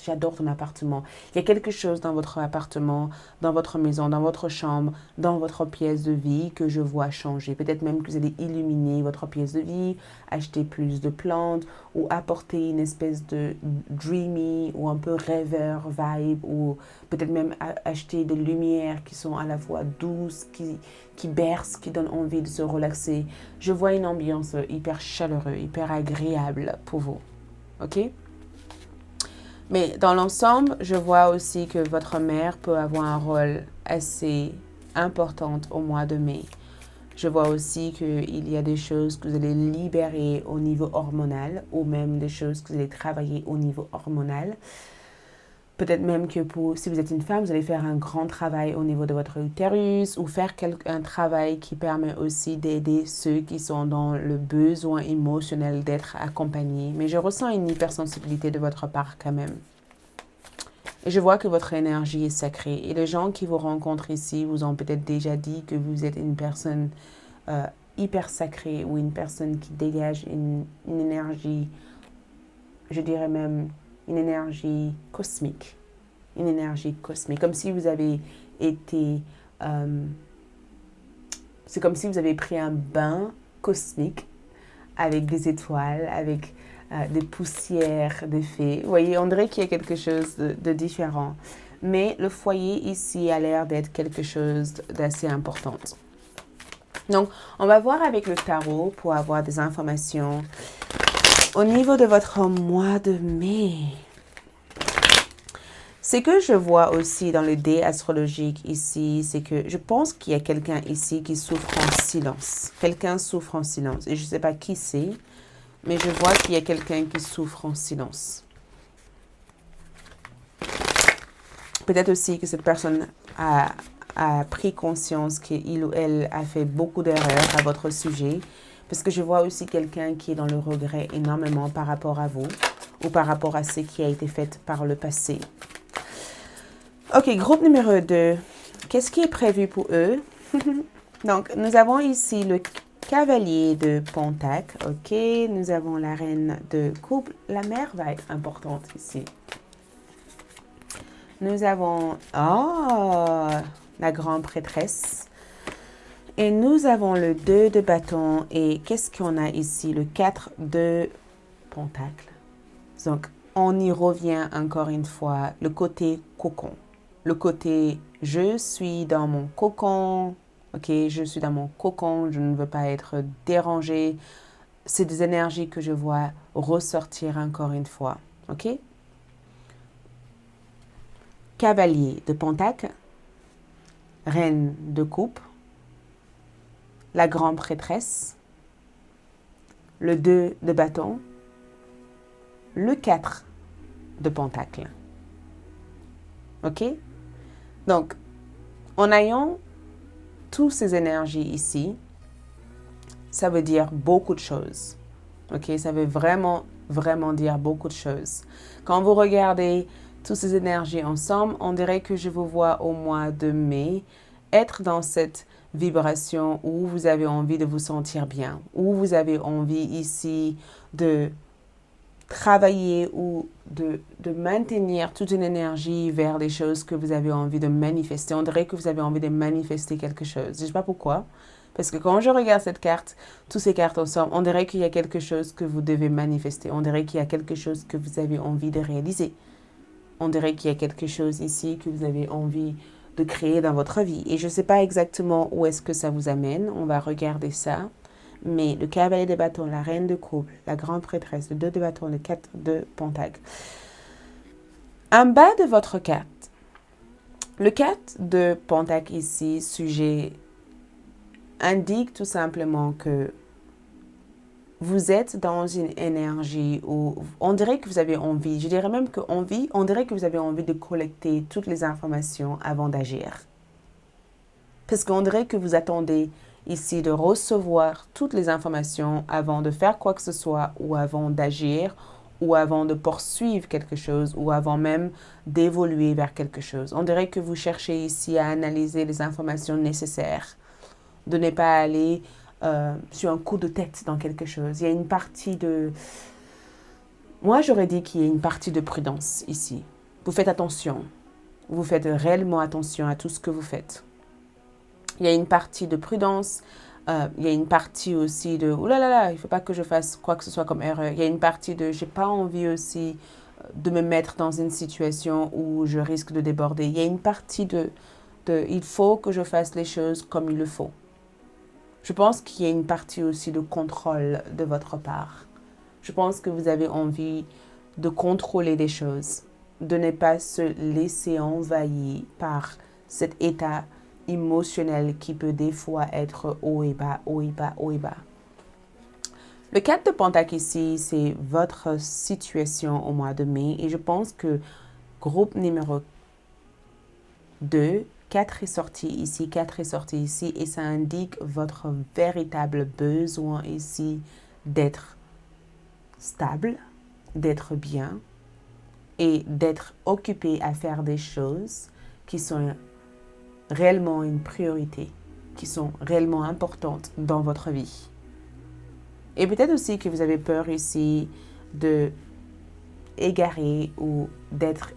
j'adore ton appartement. Il y a quelque chose dans votre appartement, dans votre maison, dans votre chambre, dans votre pièce de vie que je vois changer. Peut-être même que vous allez illuminer votre pièce de vie, acheter plus de plantes, ou apporter une espèce de dreamy ou un peu rêveur vibe, ou peut-être même acheter des lumières qui sont à la fois douces, qui bercent, qui donnent envie de se relaxer. Je vois une ambiance hyper chaleureuse, hyper agréable pour vous. OK? Mais dans l'ensemble, je vois aussi que votre mère peut avoir un rôle assez important au mois de mai. Je vois aussi qu'il y a des choses que vous allez libérer au niveau hormonal ou même des choses que vous allez travailler au niveau hormonal. Peut-être même que si vous êtes une femme, vous allez faire un grand travail au niveau de votre utérus ou faire un travail qui permet aussi d'aider ceux qui sont dans le besoin émotionnel d'être accompagnés. Mais je ressens une hypersensibilité de votre part quand même. Et je vois que votre énergie est sacrée. Et les gens qui vous rencontrent ici vous ont peut-être déjà dit que vous êtes une personne hyper sacrée ou une personne qui dégage une énergie, je dirais même une énergie cosmique. Une énergie cosmique. Comme si vous avez été... c'est comme si vous avez pris un bain cosmique avec des étoiles, avec des poussières, des fées. Vous voyez, on dirait qu'il y a quelque chose de différent. Mais le foyer ici a l'air d'être quelque chose d'assez important. Donc, on va voir avec le tarot pour avoir des informations au niveau de votre mois de mai. Ce que je vois aussi dans le dé astrologique ici, c'est que je pense qu'il y a quelqu'un ici qui souffre en silence. Quelqu'un souffre en silence. Et je ne sais pas qui c'est, mais je vois qu'il y a quelqu'un qui souffre en silence. Peut-être aussi que cette personne a pris conscience qu'il ou elle a fait beaucoup d'erreurs à votre sujet. Parce que je vois aussi quelqu'un qui est dans le regret énormément par rapport à vous ou par rapport à ce qui a été fait par le passé. Ok, groupe numéro 2. Qu'est-ce qui est prévu pour eux? Donc, nous avons ici le cavalier de Pentacle. Ok, nous avons la reine de coupe. La mère va être importante ici. Nous avons la grande prêtresse. Et nous avons le 2 de bâton. Et qu'est-ce qu'on a ici? Le 4 de Pentacle. Donc, on y revient encore une fois. Le côté cocon. Le côté je suis dans mon cocon. Ok, je suis dans mon cocon. Je ne veux pas être dérangée. C'est des énergies que je vois ressortir encore une fois. Ok? Cavalier de Pentacle. Reine de coupe. La grande prêtresse, le 2 de bâton, le 4 de pentacle. Ok? Donc, en ayant toutes ces énergies ici, ça veut dire beaucoup de choses. Ok? Ça veut vraiment, vraiment dire beaucoup de choses. Quand vous regardez toutes ces énergies ensemble, on dirait que je vous vois au mois de mai être dans cette vibration où vous avez envie de vous sentir bien, où vous avez envie ici de travailler ou de maintenir toute une énergie vers les choses que vous avez envie de manifester. On dirait que vous avez envie de manifester quelque chose. Je ne sais pas pourquoi. Parce que quand je regarde cette carte, toutes ces cartes ensemble, on dirait qu'il y a quelque chose que vous devez manifester. On dirait qu'il y a quelque chose que vous avez envie de réaliser. On dirait qu'il y a quelque chose ici que vous avez envie de créer dans votre vie. Et je ne sais pas exactement où est-ce que ça vous amène. On va regarder ça. Mais le cavalier de bâton, la reine de coupe, la grande prêtresse, le 2 de bâton, le 4 de pentacle. En bas de votre carte, le 4 de pentacle ici, sujet, indique tout simplement que vous êtes dans une énergie où on dirait que vous avez envie, je dirais même on dirait que vous avez envie de collecter toutes les informations avant d'agir. Parce qu'on dirait que vous attendez ici de recevoir toutes les informations avant de faire quoi que ce soit ou avant d'agir ou avant de poursuivre quelque chose ou avant même d'évoluer vers quelque chose. On dirait que vous cherchez ici à analyser les informations nécessaires, de ne pas aller sur un coup de tête dans quelque chose. Il y a une partie de... Moi, j'aurais dit qu'il y a une partie de prudence ici. Vous faites attention. Vous faites réellement attention à tout ce que vous faites. Il y a une partie de prudence, il y a une partie aussi de « oh là là là, il ne faut pas que je fasse quoi que ce soit comme erreur ». Il y a une partie de « j'ai pas envie aussi de me mettre dans une situation où je risque de déborder ». Il y a une partie de « il faut que je fasse les choses comme il le faut ». Je pense qu'il y a une partie aussi de contrôle de votre part. Je pense que vous avez envie de contrôler des choses, de ne pas se laisser envahir par cet état émotionnel qui peut des fois être haut et bas, haut et bas, haut et bas. Le 4 de pentacle ici, c'est votre situation au mois de mai et je pense que groupe numéro 2, 4 est sorti ici, 4 est sorti ici et ça indique votre véritable besoin ici d'être stable, d'être bien et d'être occupé à faire des choses qui sont réellement une priorité, qui sont réellement importantes dans votre vie. Et peut-être aussi que vous avez peur ici de égarer ou d'être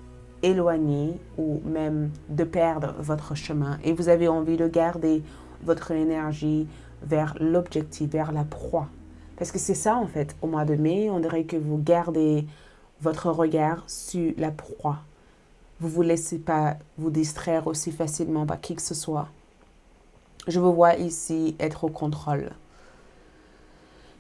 éloigné ou même de perdre votre chemin. Et vous avez envie de garder votre énergie vers l'objectif, vers la proie. Parce que c'est ça en fait, au mois de mai, on dirait que vous gardez votre regard sur la proie. Vous ne vous laissez pas vous distraire aussi facilement par qui que ce soit. Je vous vois ici être au contrôle.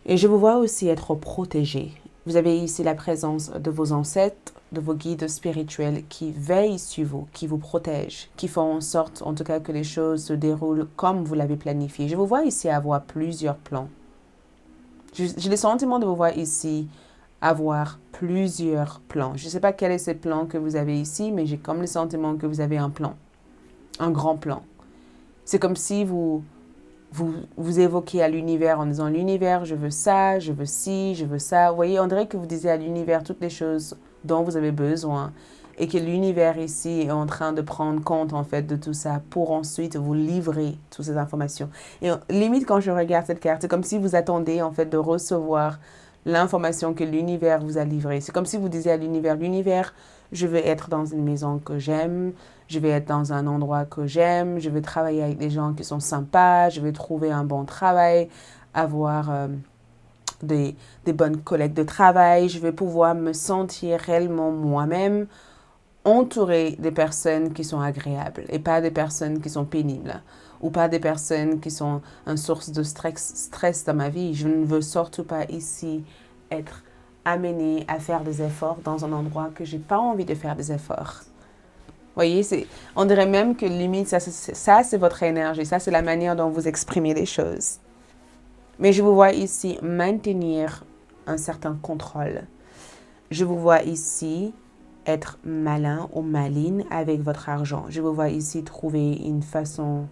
Et je vous vois aussi être protégé. Vous avez ici la présence de vos ancêtres, de vos guides spirituels qui veillent sur vous, qui vous protègent, qui font en sorte en tout cas que les choses se déroulent comme vous l'avez planifié. Je vous vois ici avoir plusieurs plans. J'ai le sentiment de vous voir ici avoir plusieurs plans. Je ne sais pas quel est ce plan que vous avez ici, mais j'ai comme le sentiment que vous avez un plan, un grand plan. C'est comme si vous évoquez à l'univers en disant « l'univers, je veux ça, je veux ci, je veux ça ». Vous voyez, on dirait que vous disiez à l'univers toutes les choses dont vous avez besoin et que l'univers ici est en train de prendre compte en fait de tout ça pour ensuite vous livrer toutes ces informations. Et limite, quand je regarde cette carte, c'est comme si vous attendez en fait de recevoir l'information que l'univers vous a livrée. C'est comme si vous disiez à l'univers, je veux être dans une maison que j'aime, je vais être dans un endroit que j'aime, je vais travailler avec des gens qui sont sympas, je vais trouver un bon travail, avoir des bonnes collègues de travail, je vais pouvoir me sentir réellement moi-même, entourée des personnes qui sont agréables et pas des personnes qui sont pénibles ou pas des personnes qui sont une source de stress dans ma vie. Je ne veux surtout pas ici être amenée à faire des efforts dans un endroit que j'ai pas envie de faire des efforts. Vous voyez, on dirait même que limite, ça c'est votre énergie, ça c'est la manière dont vous exprimez les choses. Mais je vous vois ici maintenir un certain contrôle. Je vous vois ici être malin ou maligne avec votre argent. Je vous vois ici trouver une façon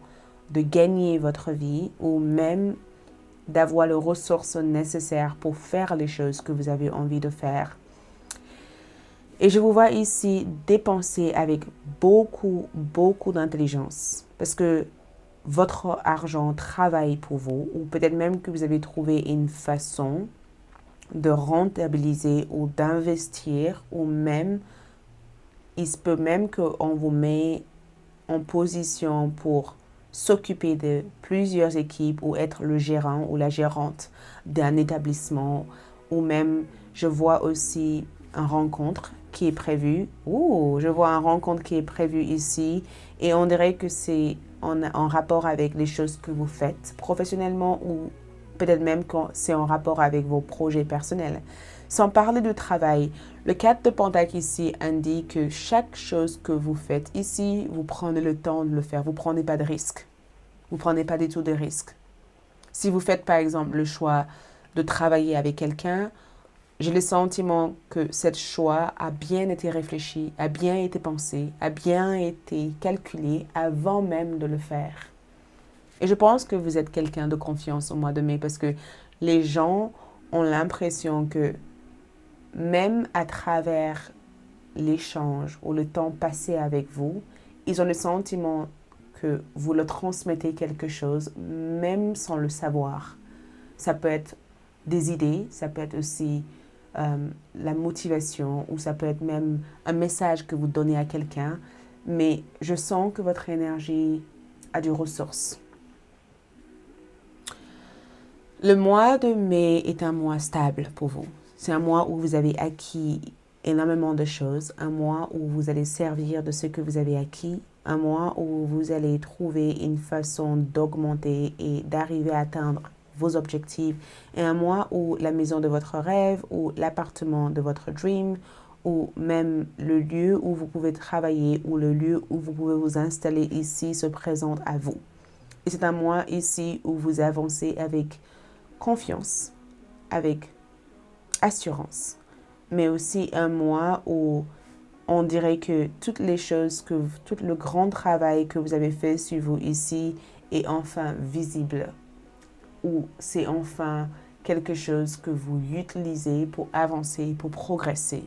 de gagner votre vie ou même d'avoir les ressources nécessaires pour faire les choses que vous avez envie de faire. Et je vous vois ici dépenser avec beaucoup d'intelligence. Parce que votre argent travaille pour vous, ou peut-être même que vous avez trouvé une façon de rentabiliser ou d'investir, ou même, il se peut même qu'on vous met en position pour s'occuper de plusieurs équipes ou être le gérant ou la gérante d'un établissement, ou même, je vois aussi une rencontre qui est prévue. Je vois une rencontre qui est prévue ici et on dirait que c'est en rapport avec les choses que vous faites professionnellement ou peut-être même quand c'est en rapport avec vos projets personnels. Sans parler de travail, le 4 de Pentacle ici indique que chaque chose que vous faites ici, vous prenez le temps de le faire. Vous ne prenez pas de risque. Vous ne prenez pas du tout de risque. Si vous faites par exemple le choix de travailler avec quelqu'un, j'ai le sentiment que ce choix a bien été réfléchi, a bien été pensé, a bien été calculé avant même de le faire. Et je pense que vous êtes quelqu'un de confiance au mois de mai parce que les gens ont l'impression que même à travers l'échange ou le temps passé avec vous, ils ont le sentiment que vous leur transmettez quelque chose, même sans le savoir. Ça peut être des idées, ça peut être aussi la motivation, ou ça peut être même un message que vous donnez à quelqu'un, mais je sens que votre énergie a des ressources. Le mois de mai est un mois stable pour vous. C'est un mois où vous avez acquis énormément de choses, un mois où vous allez servir de ce que vous avez acquis, un mois où vous allez trouver une façon d'augmenter et d'arriver à atteindre vos objectifs, et un mois où la maison de votre rêve ou l'appartement de votre dream ou même le lieu où vous pouvez travailler ou le lieu où vous pouvez vous installer ici se présente à vous. Et c'est un mois ici où vous avancez avec confiance, avec assurance, mais aussi un mois où on dirait que toutes les choses, tout le grand travail que vous avez fait sur vous ici est enfin visible, ou c'est enfin quelque chose que vous utilisez pour avancer, pour progresser.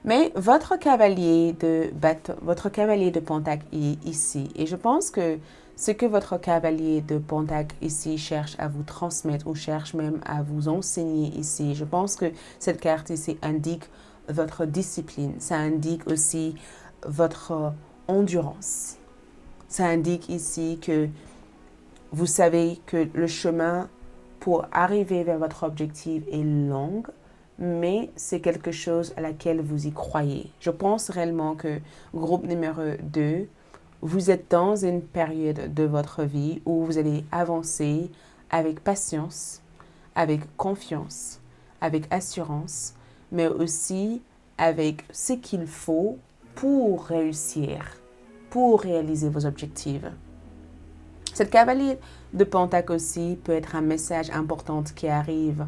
Mais votre cavalier de Pentacle est ici, et je pense que ce que votre cavalier de Pentacle ici cherche à vous transmettre ou cherche même à vous enseigner ici, je pense que cette carte ici indique votre discipline. Ça indique aussi votre endurance. Ça indique ici que vous savez que le chemin pour arriver vers votre objectif est long, mais c'est quelque chose à laquelle vous y croyez. Je pense réellement que groupe numéro 2, vous êtes dans une période de votre vie où vous allez avancer avec patience, avec confiance, avec assurance, mais aussi avec ce qu'il faut pour réussir, pour réaliser vos objectifs. Cette cavalier de Pentacle aussi peut être un message important qui arrive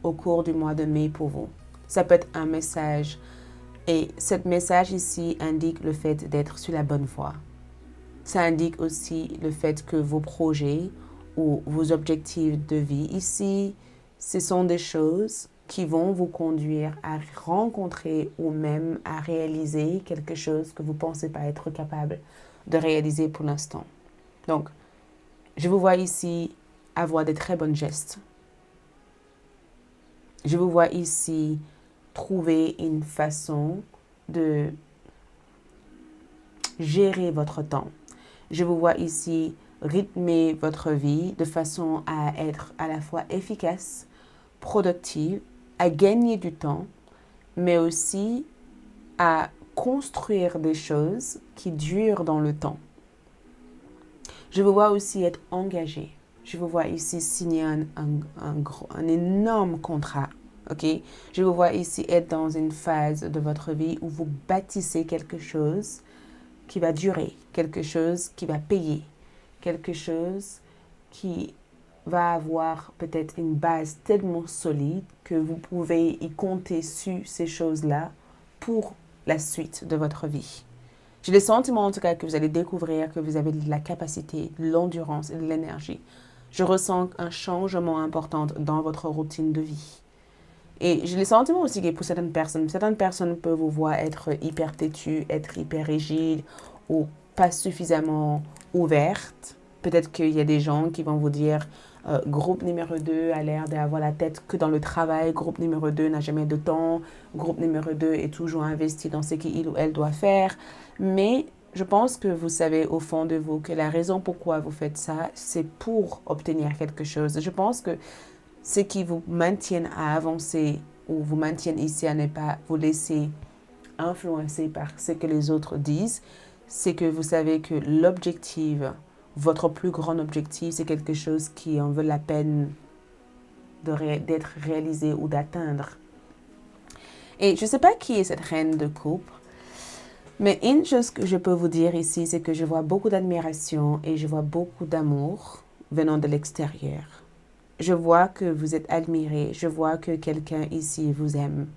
au cours du mois de mai pour vous. Ça peut être un message, et ce message ici indique le fait d'être sur la bonne voie. Ça indique aussi le fait que vos projets ou vos objectifs de vie ici, ce sont des choses qui vont vous conduire à rencontrer ou même à réaliser quelque chose que vous ne pensez pas être capable de réaliser pour l'instant. Donc, je vous vois ici avoir de très bons gestes. Je vous vois ici trouver une façon de gérer votre temps. Je vous vois ici rythmer votre vie de façon à être à la fois efficace, productive, à gagner du temps, mais aussi à construire des choses qui durent dans le temps. Je vous vois aussi être engagé. Je vous vois ici signer un énorme contrat. Ok? Je vous vois ici être dans une phase de votre vie où vous bâtissez quelque chose qui va durer, quelque chose qui va payer, quelque chose qui va avoir peut-être une base tellement solide que vous pouvez y compter sur ces choses-là pour la suite de votre vie. J'ai le sentiment en tout cas que vous allez découvrir que vous avez de la capacité, de l'endurance et de l'énergie. Je ressens un changement important dans votre routine de vie. Et j'ai le sentiment aussi que pour certaines personnes peuvent vous voir être hyper têtues, être hyper rigides ou pas suffisamment ouvertes. Peut-être qu'il y a des gens qui vont vous dire groupe numéro 2 a l'air d'avoir la tête que dans le travail, groupe numéro 2 n'a jamais de temps, groupe numéro 2 est toujours investi dans ce qu'il ou elle doit faire. Mais je pense que vous savez au fond de vous que la raison pourquoi vous faites ça, c'est pour obtenir quelque chose. Je pense que ce qui vous maintienne à avancer ou vous maintienne ici à ne pas vous laisser influencer par ce que les autres disent, c'est que vous savez que l'objectif, votre plus grand objectif, c'est quelque chose qui en vaut la peine d'être réalisé ou d'atteindre. Et je ne sais pas qui est cette reine de coupe, mais une chose que je peux vous dire ici, c'est que je vois beaucoup d'admiration et je vois beaucoup d'amour venant de l'extérieur. Je vois que vous êtes admiré, je vois que quelqu'un ici vous aime.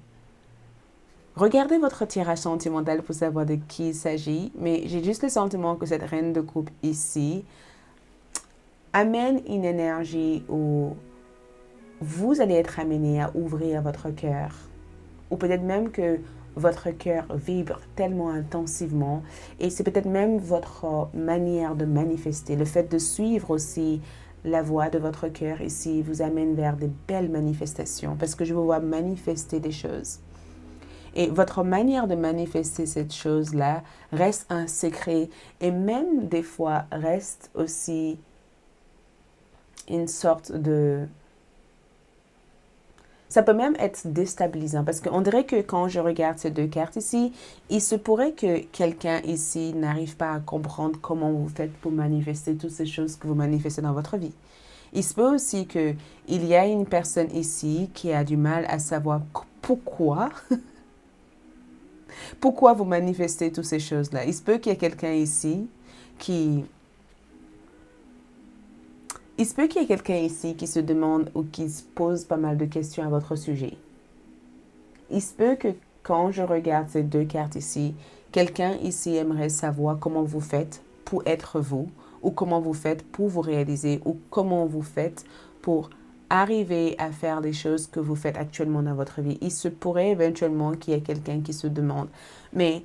Regardez votre tirage sentimental pour savoir de qui il s'agit, mais j'ai juste le sentiment que cette reine de coupe ici amène une énergie où vous allez être amené à ouvrir votre cœur. Ou peut-être même que votre cœur vibre tellement intensivement et c'est peut-être même votre manière de manifester. Le fait de suivre aussi la voix de votre cœur ici vous amène vers des belles manifestations parce que je vous vois manifester des choses. Et votre manière de manifester cette chose-là reste un secret et même des fois reste aussi une sorte de... Ça peut même être déstabilisant parce qu'on dirait que quand je regarde ces deux cartes ici, il se pourrait que quelqu'un ici n'arrive pas à comprendre comment vous faites pour manifester toutes ces choses que vous manifestez dans votre vie. Il se peut aussi qu'il y a une personne ici qui a du mal à savoir pourquoi vous manifestez toutes ces choses-là. Il se peut qu'il y ait quelqu'un ici qui... Il se peut qu'il y ait quelqu'un ici qui se demande ou qui se pose pas mal de questions à votre sujet. Il se peut que quand je regarde ces deux cartes ici, quelqu'un ici aimerait savoir comment vous faites pour être vous, ou comment vous faites pour vous réaliser, ou comment vous faites pour arriver à faire les choses que vous faites actuellement dans votre vie. Il se pourrait éventuellement qu'il y ait quelqu'un qui se demande. Mais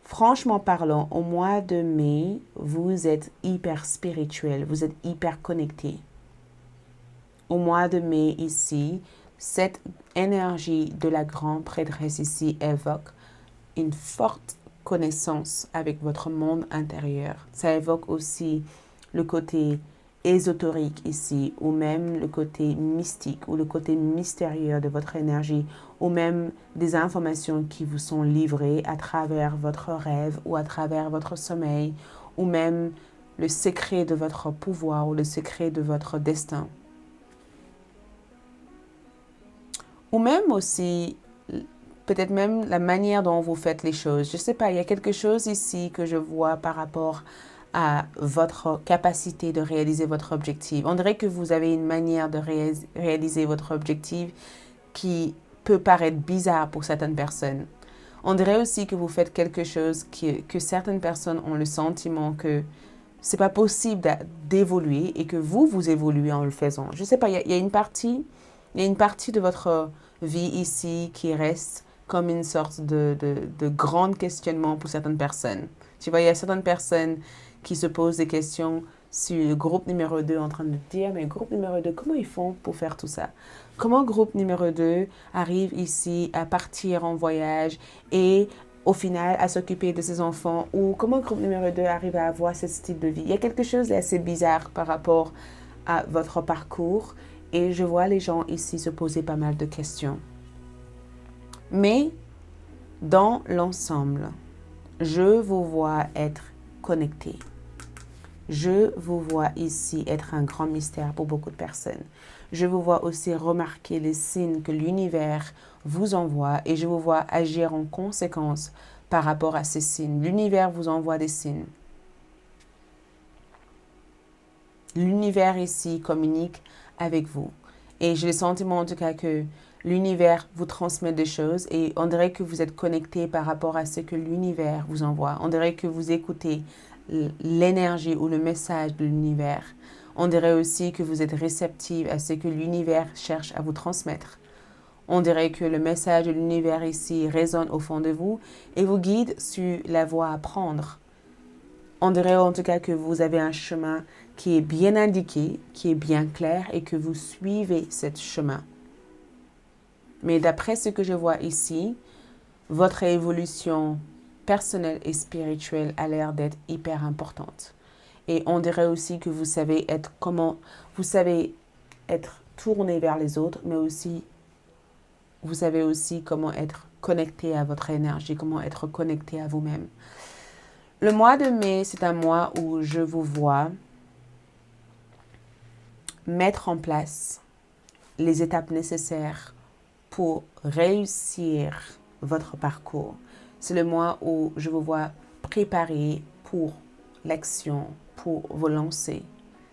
franchement parlant, au mois de mai, vous êtes hyper spirituel, vous êtes hyper connecté. Au mois de mai ici, cette énergie de la grande prêtresse ici évoque une forte connaissance avec votre monde intérieur. Ça évoque aussi le côté ésotérique ici, ou même le côté mystique, ou le côté mystérieux de votre énergie, ou même des informations qui vous sont livrées à travers votre rêve, ou à travers votre sommeil, ou même le secret de votre pouvoir, ou le secret de votre destin. Ou même aussi, peut-être même la manière dont vous faites les choses. Je ne sais pas, il y a quelque chose ici que je vois par rapport à votre capacité de réaliser votre objectif. On dirait que vous avez une manière de réaliser votre objectif qui peut paraître bizarre pour certaines personnes. On dirait aussi que vous faites quelque chose que certaines personnes ont le sentiment que c'est pas possible d'évoluer et que vous évoluez en le faisant. Je sais pas, il y a une partie de votre vie ici qui reste comme une sorte de grand questionnement pour certaines personnes. Tu vois, il y a certaines personnes qui se posent des questions sur le groupe numéro 2 en train de dire, mais groupe numéro 2, comment ils font pour faire tout ça? Comment groupe numéro 2 arrive ici à partir en voyage et au final à s'occuper de ses enfants? Ou comment groupe numéro 2 arrive à avoir ce style de vie? Il y a quelque chose d'assez bizarre par rapport à votre parcours et je vois les gens ici se poser pas mal de questions. Mais dans l'ensemble, je vous vois être connectés. Je vous vois ici être un grand mystère pour beaucoup de personnes. Je vous vois aussi remarquer les signes que l'univers vous envoie et je vous vois agir en conséquence par rapport à ces signes. L'univers vous envoie des signes. L'univers ici communique avec vous. Et j'ai le sentiment en tout cas que l'univers vous transmet des choses et on dirait que vous êtes connecté par rapport à ce que l'univers vous envoie. On dirait que vous écoutez l'énergie ou le message de l'univers. On dirait aussi que vous êtes réceptif à ce que l'univers cherche à vous transmettre. On dirait que le message de l'univers ici résonne au fond de vous et vous guide sur la voie à prendre. On dirait en tout cas que vous avez un chemin qui est bien indiqué, qui est bien clair et que vous suivez ce chemin. Mais d'après ce que je vois ici, votre évolution personnelle et spirituelle a l'air d'être hyper importante. Et on dirait aussi que vous savez être tourné vers les autres, mais aussi, vous savez aussi comment être connecté à votre énergie, comment être connecté à vous-même. Le mois de mai, c'est un mois où je vous vois mettre en place les étapes nécessaires pour réussir votre parcours. C'est le mois où je vous vois préparer pour l'action, pour vous lancer.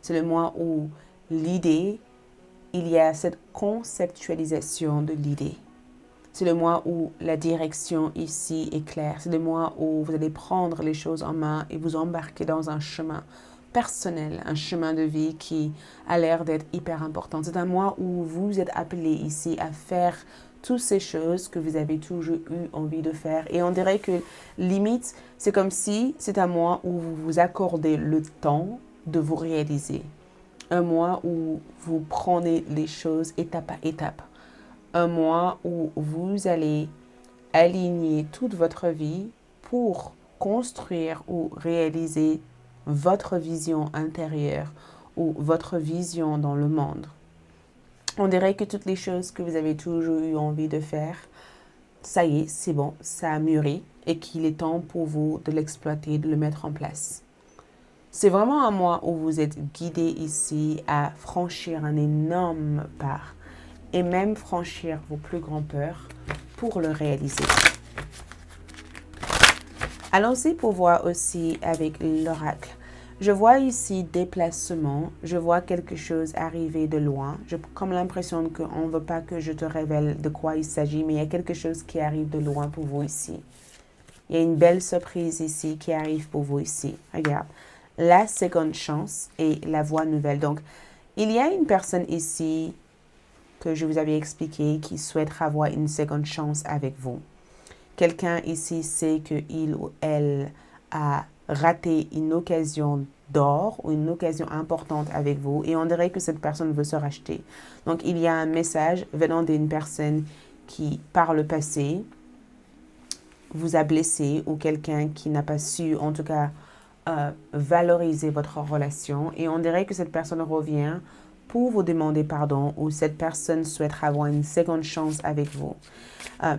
C'est le mois où l'idée, il y a cette conceptualisation de l'idée. C'est le mois où la direction ici est claire. C'est le mois où vous allez prendre les choses en main et vous embarquer dans un chemin personnel, un chemin de vie qui a l'air d'être hyper important. C'est un mois où vous êtes appelé ici à faire toutes ces choses que vous avez toujours eu envie de faire. Et on dirait que limite, c'est comme si c'est un mois où vous vous accordez le temps de vous réaliser. Un mois où vous prenez les choses étape à étape. Un mois où vous allez aligner toute votre vie pour construire ou réaliser votre vision intérieure ou votre vision dans le monde. On dirait que toutes les choses que vous avez toujours eu envie de faire, ça y est, c'est bon, ça a mûri et qu'il est temps pour vous de l'exploiter, de le mettre en place. C'est vraiment un mois où vous êtes guidé ici à franchir un énorme pas et même franchir vos plus grandes peurs pour le réaliser. Allons-y pour voir aussi avec l'oracle. Je vois ici déplacement, je vois quelque chose arriver de loin. J'ai comme l'impression qu'on ne veut pas que je te révèle de quoi il s'agit, mais il y a quelque chose qui arrive de loin pour vous ici. Il y a une belle surprise ici qui arrive pour vous ici. Regarde, la seconde chance et la voie nouvelle. Donc, il y a une personne ici que je vous avais expliqué qui souhaite avoir une seconde chance avec vous. Quelqu'un ici sait qu'il ou elle a raté une occasion d'or ou une occasion importante avec vous et on dirait que cette personne veut se racheter. Donc, il y a un message venant d'une personne qui, par le passé, vous a blessé ou quelqu'un qui n'a pas su, en tout cas, valoriser votre relation et on dirait que cette personne revient pour vous demander pardon ou cette personne souhaite avoir une seconde chance avec vous.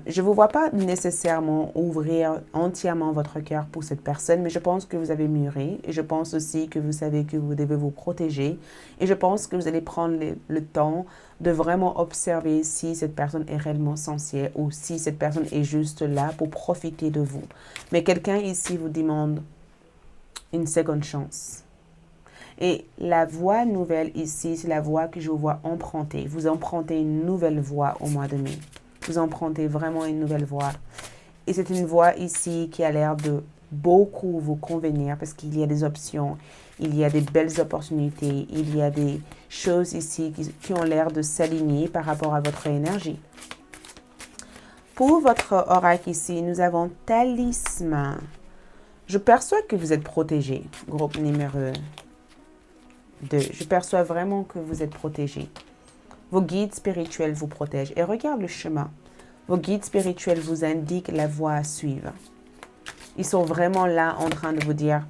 Je ne vous vois pas nécessairement ouvrir entièrement votre cœur pour cette personne, mais je pense que vous avez mûri et je pense aussi que vous savez que vous devez vous protéger et je pense que vous allez prendre le temps de vraiment observer si cette personne est réellement sincère ou si cette personne est juste là pour profiter de vous. Mais quelqu'un ici vous demande une seconde chance. Et la voie nouvelle ici, c'est la voie que je vous vois emprunter. Vous empruntez une nouvelle voie au mois de mai. Vous empruntez vraiment une nouvelle voie. Et c'est une voie ici qui a l'air de beaucoup vous convenir parce qu'il y a des options, il y a des belles opportunités, il y a des choses ici qui ont l'air de s'aligner par rapport à votre énergie. Pour votre oracle ici, nous avons talisman. Je perçois que vous êtes protégé, groupe numéro 2. Je perçois vraiment que vous êtes protégé. Vos guides spirituels vous protègent. Et regarde le chemin. Vos guides spirituels vous indiquent la voie à suivre. Ils sont vraiment là en train de vous dire,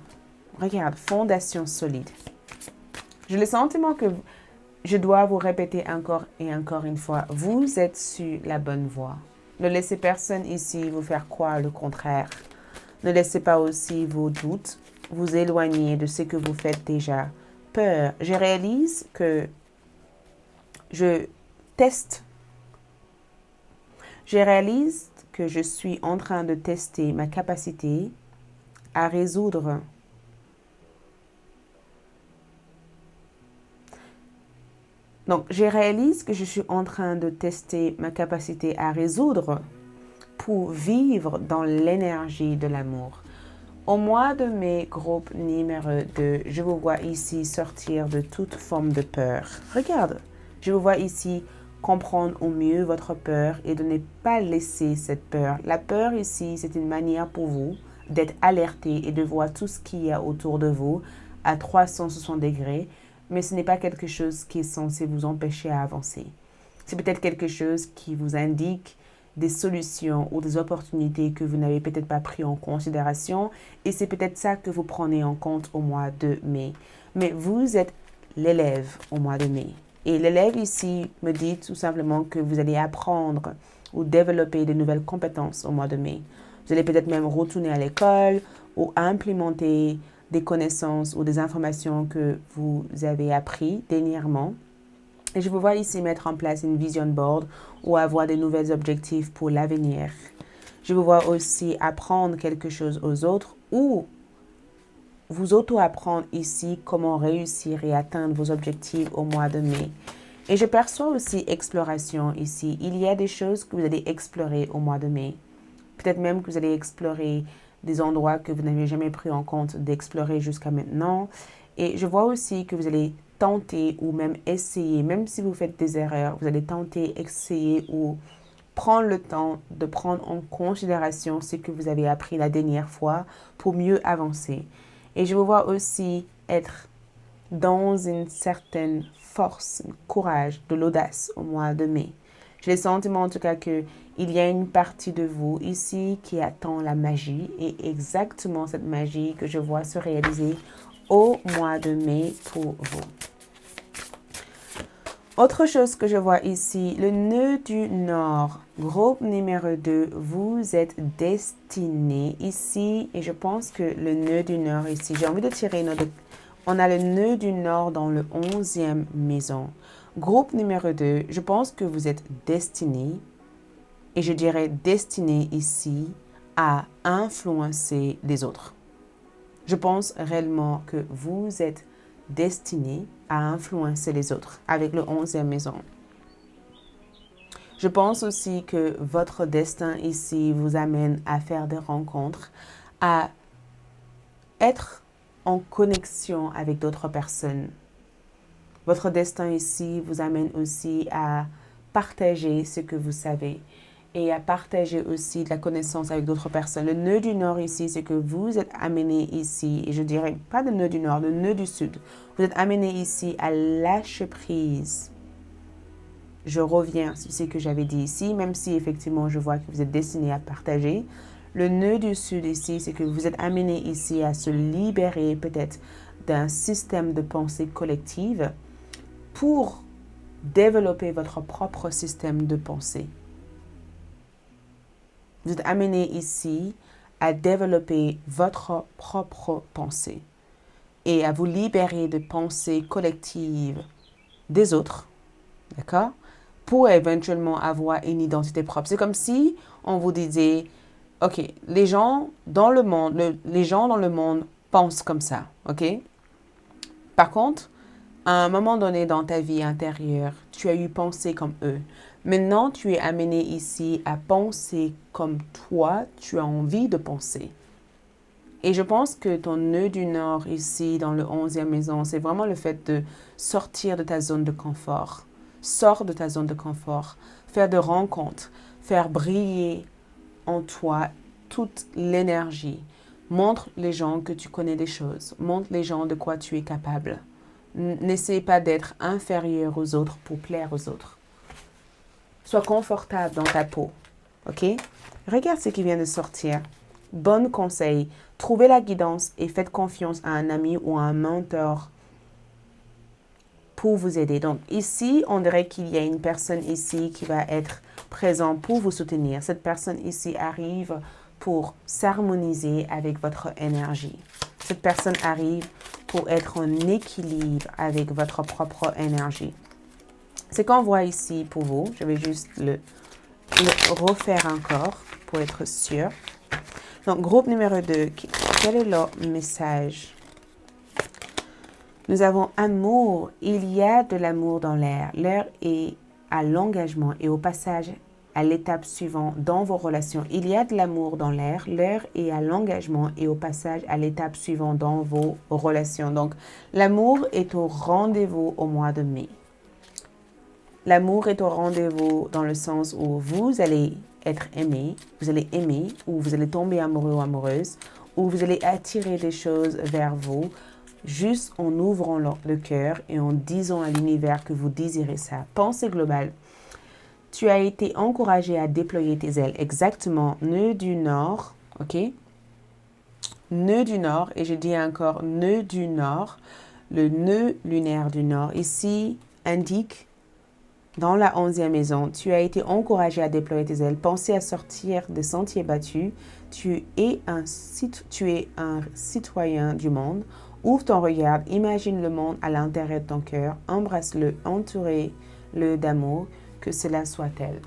regarde, fondation solide. J'ai le sentiment que je dois vous répéter encore et encore une fois, vous êtes sur la bonne voie. Ne laissez personne ici vous faire croire le contraire. Ne laissez pas aussi vos doutes vous éloigner de ce que vous faites déjà. Peur. Je réalise que je teste. Je réalise que je suis en train de tester ma capacité à résoudre. Donc, je réalise que je suis en train de tester ma capacité à résoudre pour vivre dans l'énergie de l'amour. Au mois de mai, groupe numéro 2, je vous vois ici sortir de toute forme de peur. Regarde, je vous vois ici comprendre au mieux votre peur et de ne pas laisser cette peur. La peur ici, c'est une manière pour vous d'être alerté et de voir tout ce qu'il y a autour de vous à 360 degrés, mais ce n'est pas quelque chose qui est censé vous empêcher à avancer. C'est peut-être quelque chose qui vous indique des solutions ou des opportunités que vous n'avez peut-être pas pris en considération et c'est peut-être ça que vous prenez en compte au mois de mai. Mais vous êtes l'élève au mois de mai. Et l'élève ici me dit tout simplement que vous allez apprendre ou développer de nouvelles compétences au mois de mai. Vous allez peut-être même retourner à l'école ou implémenter des connaissances ou des informations que vous avez appris dernièrement. Et je vous vois ici mettre en place une vision board ou avoir de nouveaux objectifs pour l'avenir. Je vous vois aussi apprendre quelque chose aux autres ou vous auto-apprendre ici comment réussir et atteindre vos objectifs au mois de mai. Et je perçois aussi exploration ici. Il y a des choses que vous allez explorer au mois de mai. Peut-être même que vous allez explorer des endroits que vous n'avez jamais pris en compte d'explorer jusqu'à maintenant. Et je vois aussi que vous allez tenter ou même essayer, même si vous faites des erreurs, vous allez tenter, essayer ou prendre le temps de prendre en considération ce que vous avez appris la dernière fois pour mieux avancer. Et je vous vois aussi être dans une certaine force, un courage, de l'audace au mois de mai. J'ai le sentiment en tout cas qu'il y a une partie de vous ici qui attend la magie et exactement cette magie que je vois se réaliser au mois de mai pour vous. Autre chose que je vois ici, le nœud du Nord, groupe numéro 2, vous êtes destiné ici et je pense que le nœud du Nord ici, j'ai envie de tirer notre... On a le nœud du Nord dans le 11e maison. Groupe numéro 2, je pense que vous êtes destiné et je dirais destiné ici à influencer les autres. Je pense réellement que vous êtes destiné à influencer les autres avec le 11e maison. Je pense aussi que votre destin ici vous amène à faire des rencontres, à être en connexion avec d'autres personnes. Votre destin ici vous amène aussi à partager ce que vous savez et à partager aussi de la connaissance avec d'autres personnes. Le nœud du Nord ici, c'est que vous êtes amené ici, et je dirais pas le nœud du Nord, le nœud du Sud. Vous êtes amené ici à lâcher prise. Je reviens sur ce que j'avais dit ici, même si effectivement je vois que vous êtes destiné à partager. Le nœud du Sud ici, c'est que vous êtes amené ici à se libérer peut-être d'un système de pensée collective pour développer votre propre système de pensée. Vous êtes amené ici à développer votre propre pensée et à vous libérer de pensées collectives des autres, d'accord? Pour éventuellement avoir une identité propre. C'est comme si on vous disait, OK, les gens dans le monde pensent comme ça, OK? Par contre, à un moment donné dans ta vie intérieure, tu as eu pensé comme eux. Maintenant, tu es amené ici à penser comme toi, tu as envie de penser. Et je pense que ton nœud du Nord ici, dans le 11e maison, c'est vraiment le fait de sortir de ta zone de confort. Sors de ta zone de confort. Faire de rencontres. Faire briller en toi toute l'énergie. Montre les gens que tu connais des choses. Montre les gens de quoi tu es capable. N'essaie pas d'être inférieur aux autres pour plaire aux autres. Sois confortable dans ta peau. OK? Regarde ce qui vient de sortir. Bon conseil. Trouvez la guidance et faites confiance à un ami ou à un mentor pour vous aider. Donc ici, on dirait qu'il y a une personne ici qui va être présente pour vous soutenir. Cette personne ici arrive pour s'harmoniser avec votre énergie. Cette personne arrive pour être en équilibre avec votre propre énergie. Ce qu'on voit ici pour vous, je vais juste le refaire encore pour être sûr. Donc, groupe numéro 2, quel est leur message? Nous avons amour. Il y a de l'amour dans l'air. L'air est à l'engagement et au passage à l'étape suivante dans vos relations. Il y a de l'amour dans l'air. L'air est à l'engagement et au passage à l'étape suivante dans vos relations. Donc, l'amour est au rendez-vous au mois de mai. L'amour est au rendez-vous dans le sens où vous allez être aimé, vous allez aimer ou vous allez tomber amoureux ou amoureuse où vous allez attirer des choses vers vous juste en ouvrant le cœur et en disant à l'univers que vous désirez ça. Pensée globale. Tu as été encouragé à déployer tes ailes. Exactement. Nœud du Nord, ok? Nœud du Nord, et je dis encore nœud du Nord. Le nœud lunaire du Nord ici indique dans la 11e maison, tu as été encouragé à déployer tes ailes. Pensez à sortir des sentiers battus. Tu es un citoyen du monde. Ouvre ton regard, imagine le monde à l'intérieur de ton cœur. Embrasse-le, entourez-le d'amour. Que cela soit tel.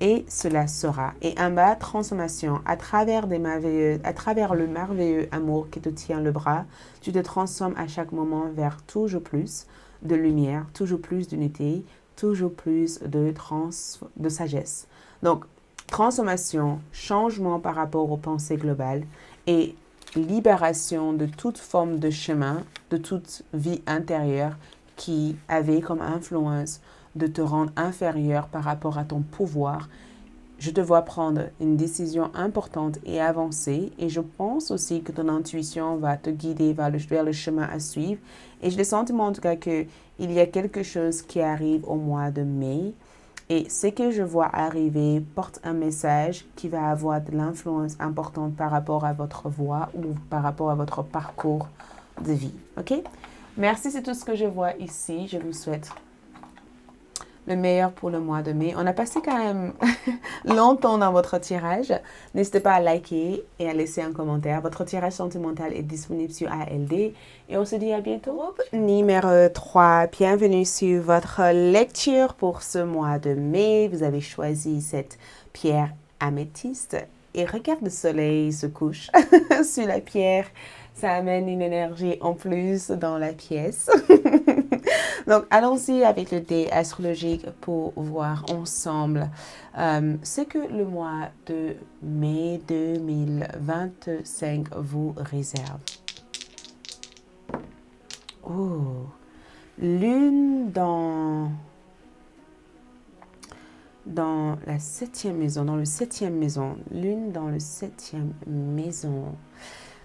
Et cela sera. Et en bas, transformation. À travers le merveilleux amour qui te tient le bras, tu te transformes à chaque moment vers toujours plus de lumière, toujours plus d'unité, toujours plus de sagesse. Donc, transformation, changement par rapport aux pensées globales et libération de toute forme de chemin, de toute vie intérieure qui avait comme influence de te rendre inférieur par rapport à ton pouvoir. Je te vois prendre une décision importante et avancer, et je pense aussi que ton intuition va te guider vers le chemin à suivre. Et j'ai le sentiment en tout cas qu'il y a quelque chose qui arrive au mois de mai, et ce que je vois arriver porte un message qui va avoir de l'influence importante par rapport à votre voie ou par rapport à votre parcours de vie. Ok? Merci, c'est tout ce que je vois ici. Je vous souhaite le meilleur pour le mois de mai. On a passé quand même longtemps dans votre tirage. N'hésitez pas à liker et à laisser un commentaire. Votre tirage sentimental est disponible sur ALD. Et on se dit à bientôt. Numéro 3, bienvenue sur votre lecture pour ce mois de mai. Vous avez choisi cette pierre améthyste. Et regarde le soleil se couche sur la pierre. Ça amène une énergie en plus dans la pièce. Donc, allons-y avec le dé astrologique pour voir ensemble ce que le mois de mai 2025 vous réserve. Oh, lune dans la 7e maison, dans le 7e maison, lune dans le 7e maison.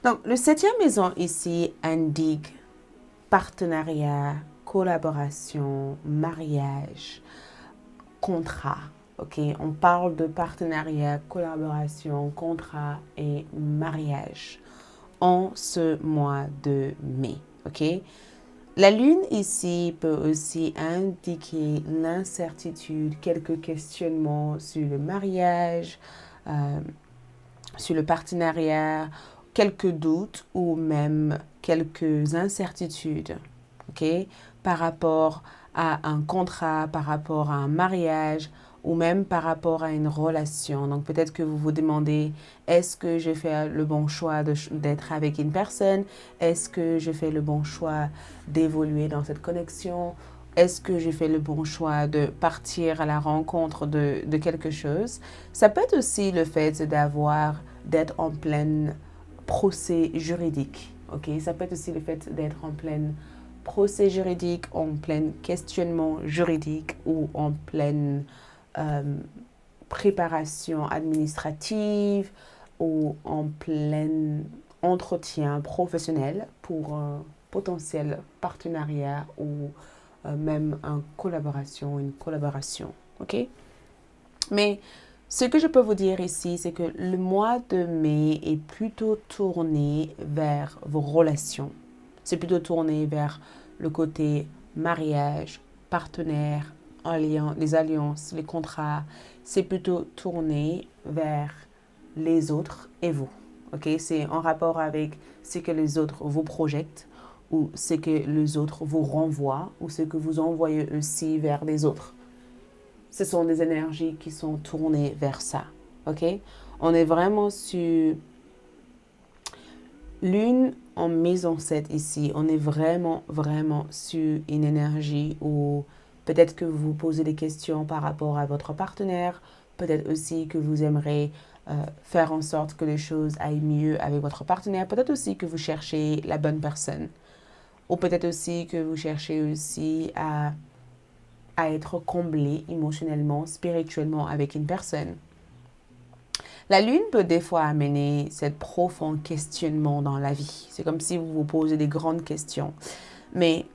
Donc, le 7e maison ici indique partenariat, collaboration, mariage, contrat. Ok, on parle de partenariat, collaboration, contrat et mariage en ce mois de mai. Ok, la lune ici peut aussi indiquer l'incertitude, quelques questionnements sur le mariage, sur le partenariat, quelques doutes ou même quelques incertitudes, ok, par rapport à un contrat, par rapport à un mariage ou même par rapport à une relation. Donc peut-être que vous vous demandez, est-ce que je fais le bon choix d'être avec une personne? Est-ce que je fais le bon choix d'évoluer dans cette connexion? Est-ce que je fais le bon choix de partir à la rencontre de quelque chose? Ça peut être aussi le fait d'être en pleine procès juridique, ok? Ça peut être aussi le fait d'être en pleine procès juridique, en plein questionnement juridique ou en pleine préparation administrative ou en plein entretien professionnel pour un potentiel partenariat ou même une collaboration, ok? Mais ce que je peux vous dire ici, c'est que le mois de mai est plutôt tourné vers vos relations. C'est plutôt tourné vers le côté mariage, partenaire, les alliances, les contrats. C'est plutôt tourné vers les autres et vous. Ok, c'est en rapport avec ce que les autres vous projettent ou ce que les autres vous renvoient ou ce que vous envoyez aussi vers les autres. Ce sont des énergies qui sont tournées vers ça, ok? On est vraiment sur lune en maison 7 ici. On est vraiment sur une énergie où peut-être que vous vous posez des questions par rapport à votre partenaire. Peut-être aussi que vous aimeriez faire en sorte que les choses aillent mieux avec votre partenaire. Peut-être aussi que vous cherchez la bonne personne. Ou peut-être aussi que vous cherchez aussi à être comblé émotionnellement, spirituellement avec une personne. La lune peut des fois amener cette profond questionnement dans la vie. C'est comme si vous vous posez des grandes questions. Mais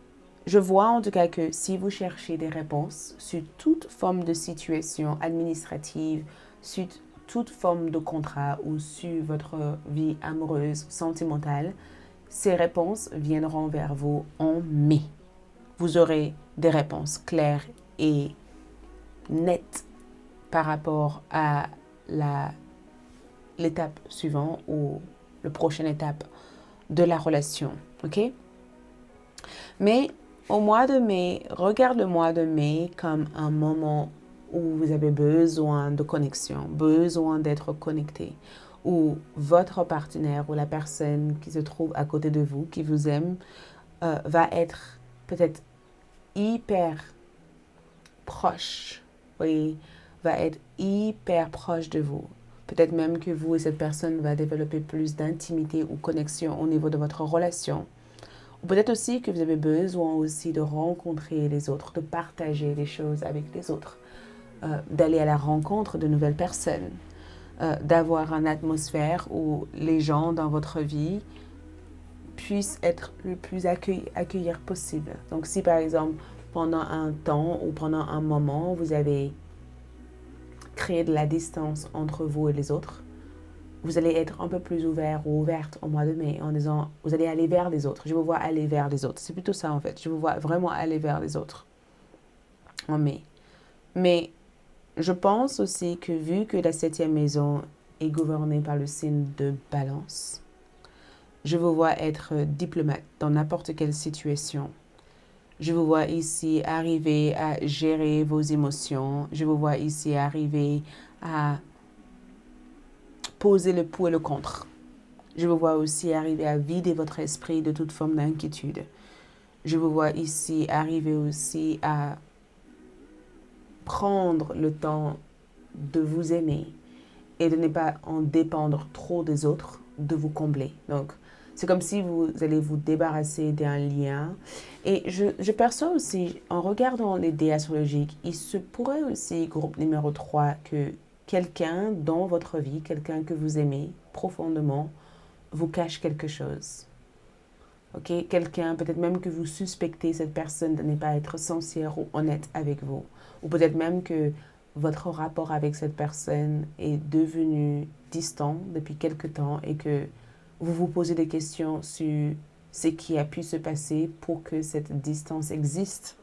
je vois en tout cas que si vous cherchez des réponses sur toute forme de situation administrative, sur toute forme de contrat ou sur votre vie amoureuse, sentimentale, ces réponses viendront vers vous en mai. Vous aurez des réponses claires et nettes par rapport à l'étape suivante ou la prochaine étape de la relation. OK? Mais au mois de mai, regarde le mois de mai comme un moment où vous avez besoin de connexion, besoin d'être connecté, où votre partenaire ou la personne qui se trouve à côté de vous, qui vous aime, va être peut-être hyper proche, oui, va être hyper proche de vous. Peut-être même que vous et cette personne va développer plus d'intimité ou connexion au niveau de votre relation. Ou peut-être aussi que vous avez besoin aussi de rencontrer les autres, de partager des choses avec les autres, d'aller à la rencontre de nouvelles personnes, d'avoir une atmosphère où les gens dans votre vie puissent être le plus accueillir possible. Donc si par exemple, pendant un temps ou pendant un moment, vous avez créé de la distance entre vous et les autres, vous allez être un peu plus ouvert ou ouverte au mois de mai en disant, vous allez aller vers les autres. Je vous vois aller vers les autres. C'est plutôt ça en fait. Je vous vois vraiment aller vers les autres en mai. Mais je pense aussi que vu que la 7e maison est gouvernée par le signe de Balance, je vous vois être diplomate dans n'importe quelle situation. Je vous vois ici arriver à gérer vos émotions. Je vous vois ici arriver à poser le pour et le contre. Je vous vois aussi arriver à vider votre esprit de toute forme d'inquiétude. Je vous vois ici arriver aussi à prendre le temps de vous aimer et de ne pas en dépendre trop des autres, de vous combler. Donc, c'est comme si vous allez vous débarrasser d'un lien. Et je perçois aussi, en regardant les dés astrologiques, il se pourrait aussi, groupe numéro 3, que quelqu'un dans votre vie, quelqu'un que vous aimez profondément, vous cache quelque chose. Ok, quelqu'un, peut-être même que vous suspectez cette personne de ne pas être sincère ou honnête avec vous. Ou peut-être même que votre rapport avec cette personne est devenu distant depuis quelque temps et que vous vous posez des questions sur ce qui a pu se passer pour que cette distance existe.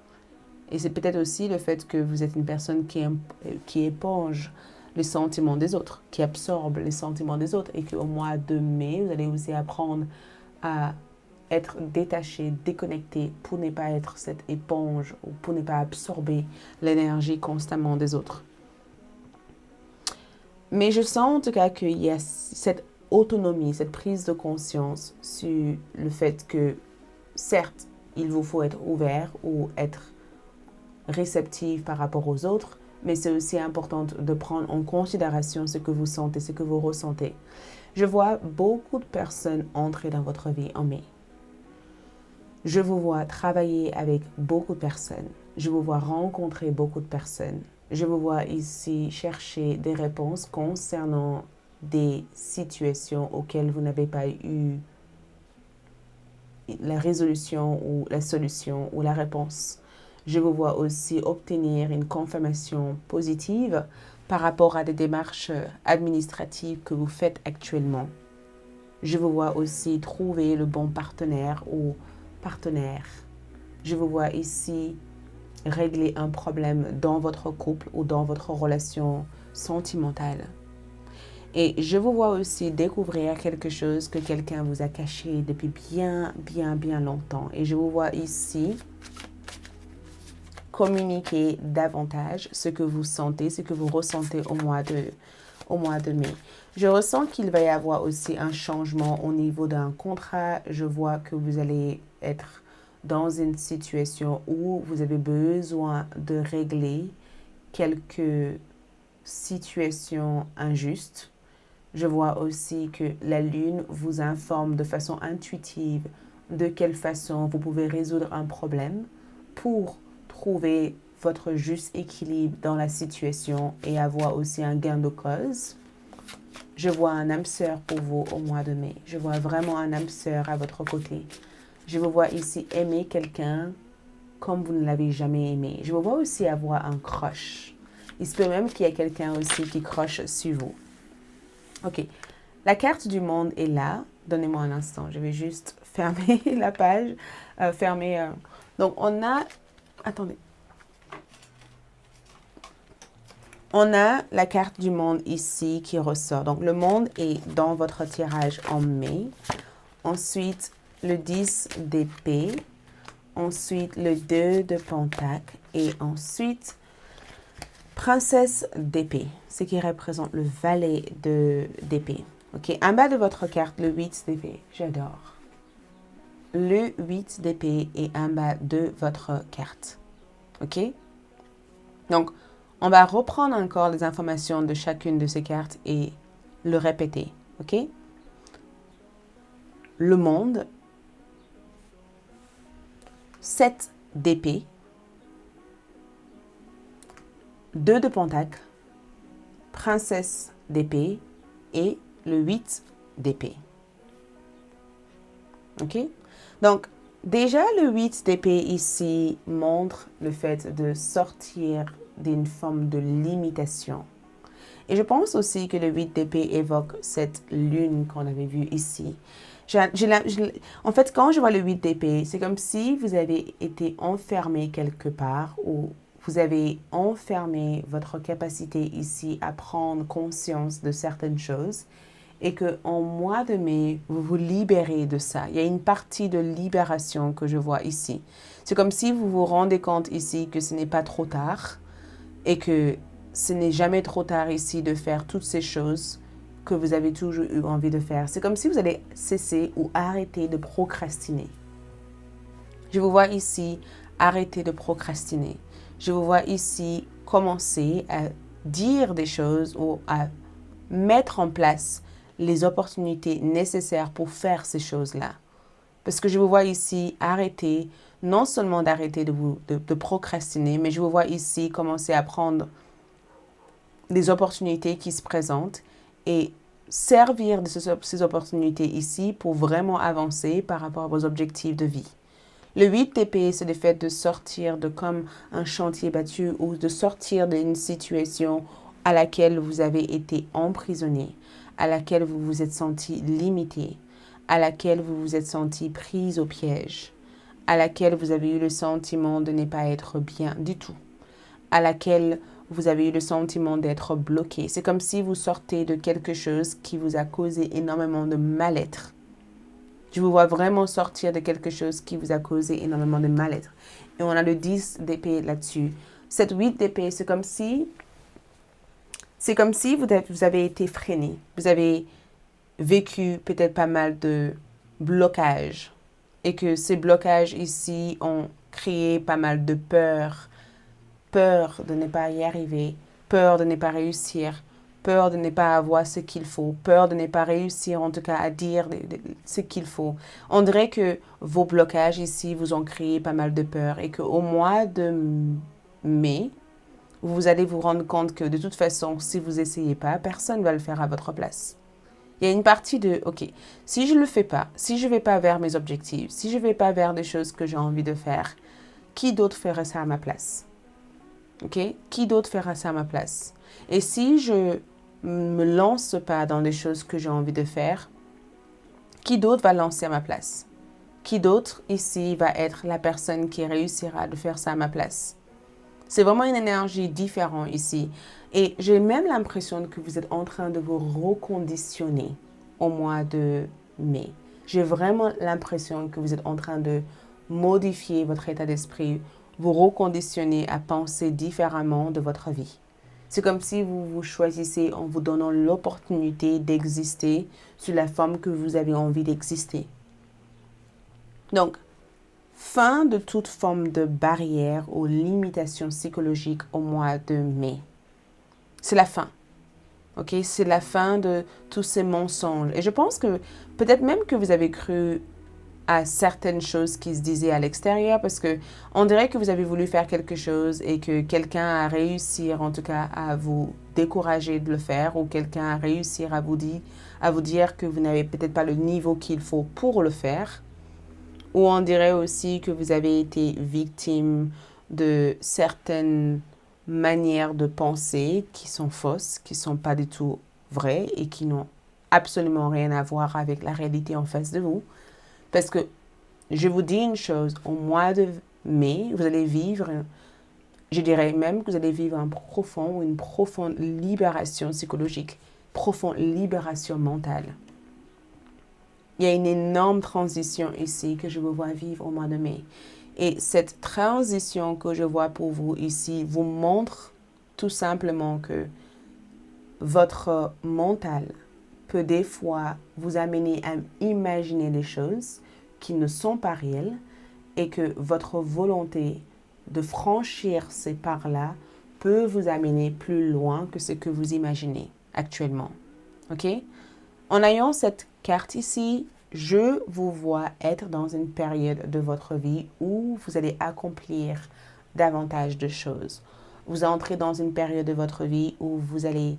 Et c'est peut-être aussi le fait que vous êtes une personne qui éponge les sentiments des autres, qui absorbe les sentiments des autres et qu'au mois de mai, vous allez aussi apprendre à être détaché, déconnecté pour ne pas être cette éponge ou pour ne pas absorber l'énergie constamment des autres. Mais je sens en tout cas qu'il y a cette autonomie, cette prise de conscience sur le fait que certes, il vous faut être ouvert ou être réceptif par rapport aux autres, mais c'est aussi important de prendre en considération ce que vous sentez, ce que vous ressentez. Je vois beaucoup de personnes entrer dans votre vie en mai. Je vous vois travailler avec beaucoup de personnes. Je vous vois rencontrer beaucoup de personnes. Je vous vois ici chercher des réponses concernant des situations auxquelles vous n'avez pas eu la résolution ou la solution ou la réponse. Je vous vois aussi obtenir une confirmation positive par rapport à des démarches administratives que vous faites actuellement. Je vous vois aussi trouver le bon partenaire ou partenaire. Je vous vois ici régler un problème dans votre couple ou dans votre relation sentimentale. Et je vous vois aussi découvrir quelque chose que quelqu'un vous a caché depuis bien longtemps. Et je vous vois ici communiquer davantage ce que vous sentez, ce que vous ressentez au mois de mai. Je ressens qu'il va y avoir aussi un changement au niveau d'un contrat. Je vois que vous allez être dans une situation où vous avez besoin de régler quelques situations injustes. Je vois aussi que la lune vous informe de façon intuitive de quelle façon vous pouvez résoudre un problème pour trouver votre juste équilibre dans la situation et avoir aussi un gain de cause. Je vois un âme sœur pour vous au mois de mai. Je vois vraiment un âme sœur à votre côté. Je vous vois ici aimer quelqu'un comme vous ne l'avez jamais aimé. Je vous vois aussi avoir un crush. Il se peut même qu'il y ait quelqu'un aussi qui crush sur vous. Ok. La carte du monde est là. Donnez-moi un instant. Je vais juste fermer la page. Donc, on a... Attendez. On a la carte du monde ici qui ressort. Donc, le monde est dans votre tirage en mai. Ensuite, le 10 d'épée. Ensuite, le 2 de pentacle. Et ensuite, princesse d'épée. Ce qui représente le valet d'épée. Ok, en bas de votre carte, le 8 d'épée. J'adore. Le 8 d'épée est en bas de votre carte. Ok? Donc, on va reprendre encore les informations de chacune de ces cartes et le répéter. Ok? Le monde. 7 d'épée. 2 de pentacle. Princesse d'épée. Et le 8 d'épée. Ok? Donc, déjà, le 8 d'épée ici montre le fait de sortir d'une forme de limitation. Et je pense aussi que le 8 d'épée évoque cette lune qu'on avait vue ici. En fait, quand je vois le 8 d'épée, c'est comme si vous avez été enfermé quelque part ou vous avez enfermé votre capacité ici à prendre conscience de certaines choses et qu'en mois de mai, vous vous libérez de ça. Il y a une partie de libération que je vois ici. C'est comme si vous vous rendez compte ici que ce n'est pas trop tard et que ce n'est jamais trop tard ici de faire toutes ces choses que vous avez toujours eu envie de faire. C'est comme si vous allez cesser ou arrêter de procrastiner. Je vous vois ici arrêter de procrastiner. Je vous vois ici commencer à dire des choses ou à mettre en place les opportunités nécessaires pour faire ces choses-là. Parce que je vous vois ici arrêter, non seulement d'arrêter de procrastiner, mais je vous vois ici commencer à prendre des opportunités qui se présentent et servir de ces opportunités ici pour vraiment avancer par rapport à vos objectifs de vie. Le 8 d'épée, c'est le fait de sortir de comme un chantier battu ou de sortir d'une situation à laquelle vous avez été emprisonné, à laquelle vous vous êtes senti limité, à laquelle vous vous êtes senti prise au piège, à laquelle vous avez eu le sentiment de ne pas être bien du tout, à laquelle vous avez eu le sentiment d'être bloqué. C'est comme si vous sortez de quelque chose qui vous a causé énormément de mal-être. Je vous vois vraiment sortir de quelque chose qui vous a causé énormément de mal-être. Et on a le 10 d'épée là-dessus. Cette 8 d'épée, c'est comme si vous avez été freiné. Vous avez vécu peut-être pas mal de blocages. Et que ces blocages ici ont créé pas mal de peur. Peur de ne pas y arriver. Peur de ne pas réussir. Peur de ne pas avoir ce qu'il faut, peur de ne pas réussir en tout cas à dire ce qu'il faut. On dirait que vos blocages ici vous ont créé pas mal de peur et qu'au mois de mai, vous allez vous rendre compte que de toute façon, si vous n'essayez pas, personne ne va le faire à votre place. Il y a une partie de, ok, si je ne le fais pas, si je ne vais pas vers mes objectifs, si je ne vais pas vers des choses que j'ai envie de faire, qui d'autre ferait ça à ma place? Ok? Qui d'autre fera ça à ma place? Et si je me lance pas dans les choses que j'ai envie de faire, qui d'autre va lancer à ma place? Qui d'autre ici va être la personne qui réussira de faire ça à ma place? C'est vraiment une énergie différente ici. Et j'ai même l'impression que vous êtes en train de vous reconditionner au mois de mai. J'ai vraiment l'impression que vous êtes en train de modifier votre état d'esprit, vous reconditionner à penser différemment de votre vie. C'est comme si vous vous choisissez en vous donnant l'opportunité d'exister sous la forme que vous avez envie d'exister. Donc, fin de toute forme de barrière ou limitation psychologique au mois de mai. C'est la fin. Ok, c'est la fin de tous ces mensonges. Et je pense que peut-être même que vous avez cru à certaines choses qui se disaient à l'extérieur parce que on dirait que vous avez voulu faire quelque chose et que quelqu'un a réussi en tout cas à vous décourager de le faire ou quelqu'un a réussi à vous dire que vous n'avez peut-être pas le niveau qu'il faut pour le faire. Ou on dirait aussi que vous avez été victime de certaines manières de penser qui sont fausses, qui ne sont pas du tout vraies et qui n'ont absolument rien à voir avec la réalité en face de vous. Parce que je vous dis une chose, au mois de mai, vous allez vivre, je dirais même que vous allez vivre une profonde libération psychologique, profonde libération mentale. Il y a une énorme transition ici que je vous vois vivre au mois de mai. Et cette transition que je vois pour vous ici vous montre tout simplement que votre mental peut des fois vous amener à imaginer des choses qui ne sont pas réelles et que votre volonté de franchir ces parts-là peut vous amener plus loin que ce que vous imaginez actuellement. OK? En ayant cette carte ici, je vous vois être dans une période de votre vie où vous allez accomplir davantage de choses. Vous entrez dans une période de votre vie où vous allez,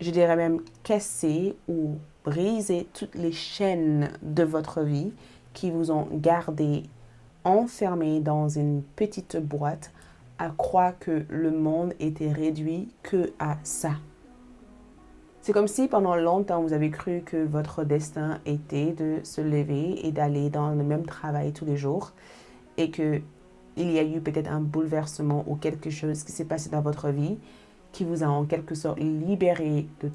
je dirais même, casser ou briser toutes les chaînes de votre vie qui vous ont gardé enfermé dans une petite boîte à croire que le monde était réduit que à ça. C'est comme si pendant longtemps vous avez cru que votre destin était de se lever et d'aller dans le même travail tous les jours et que il y a eu peut-être un bouleversement ou quelque chose qui s'est passé dans votre vie qui vous a en quelque sorte libéré de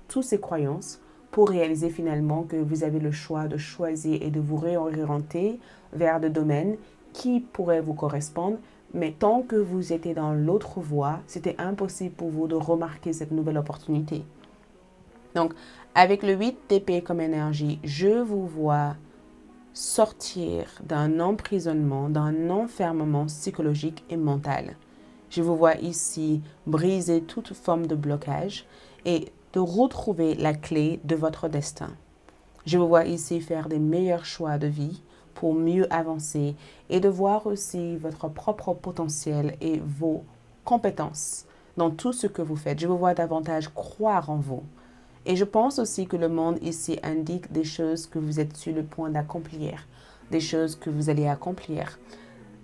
toutes ces croyances pour réaliser finalement que vous avez le choix de choisir et de vous réorienter vers des domaines qui pourraient vous correspondre. Mais tant que vous étiez dans l'autre voie, c'était impossible pour vous de remarquer cette nouvelle opportunité. Donc, avec le 8 d'épée comme énergie, je vous vois sortir d'un emprisonnement, d'un enfermement psychologique et mental. Je vous vois ici briser toute forme de blocage et de retrouver la clé de votre destin. Je vous vois ici faire des meilleurs choix de vie pour mieux avancer et de voir aussi votre propre potentiel et vos compétences dans tout ce que vous faites. Je vous vois davantage croire en vous. Et je pense aussi que le monde ici indique des choses que vous êtes sur le point d'accomplir, des choses que vous allez accomplir.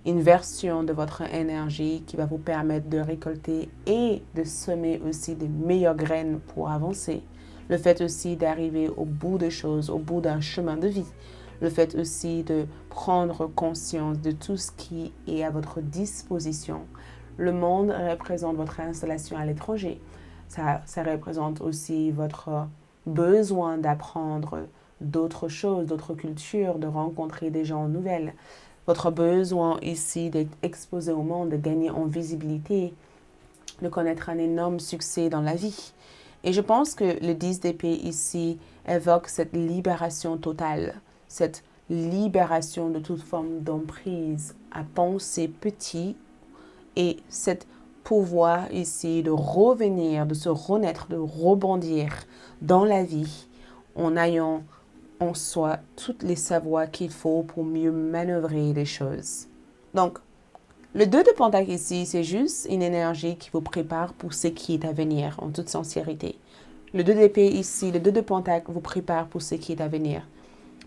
Une version de votre énergie qui va vous permettre de récolter et de semer aussi des meilleures graines pour avancer. Le fait aussi d'arriver au bout des choses, au bout d'un chemin de vie. Le fait aussi de prendre conscience de tout ce qui est à votre disposition. Le monde représente votre installation à l'étranger. Ça représente aussi votre besoin d'apprendre d'autres choses, d'autres cultures, de rencontrer des gens nouvelles. Votre besoin ici d'être exposé au monde, de gagner en visibilité, de connaître un énorme succès dans la vie. Et je pense que le 10 d'épée ici évoque cette libération totale, cette libération de toute forme d'emprise à penser petit et cette pouvoir ici de revenir, de se renaître, de rebondir dans la vie en ayant en soi toutes les savoirs qu'il faut pour mieux manœuvrer les choses. Donc, le 2 de Pentacle ici, c'est juste une énergie qui vous prépare pour ce qui est à venir, en toute sincérité. Le 2 d'épée ici, le 2 de Pentacle vous prépare pour ce qui est à venir.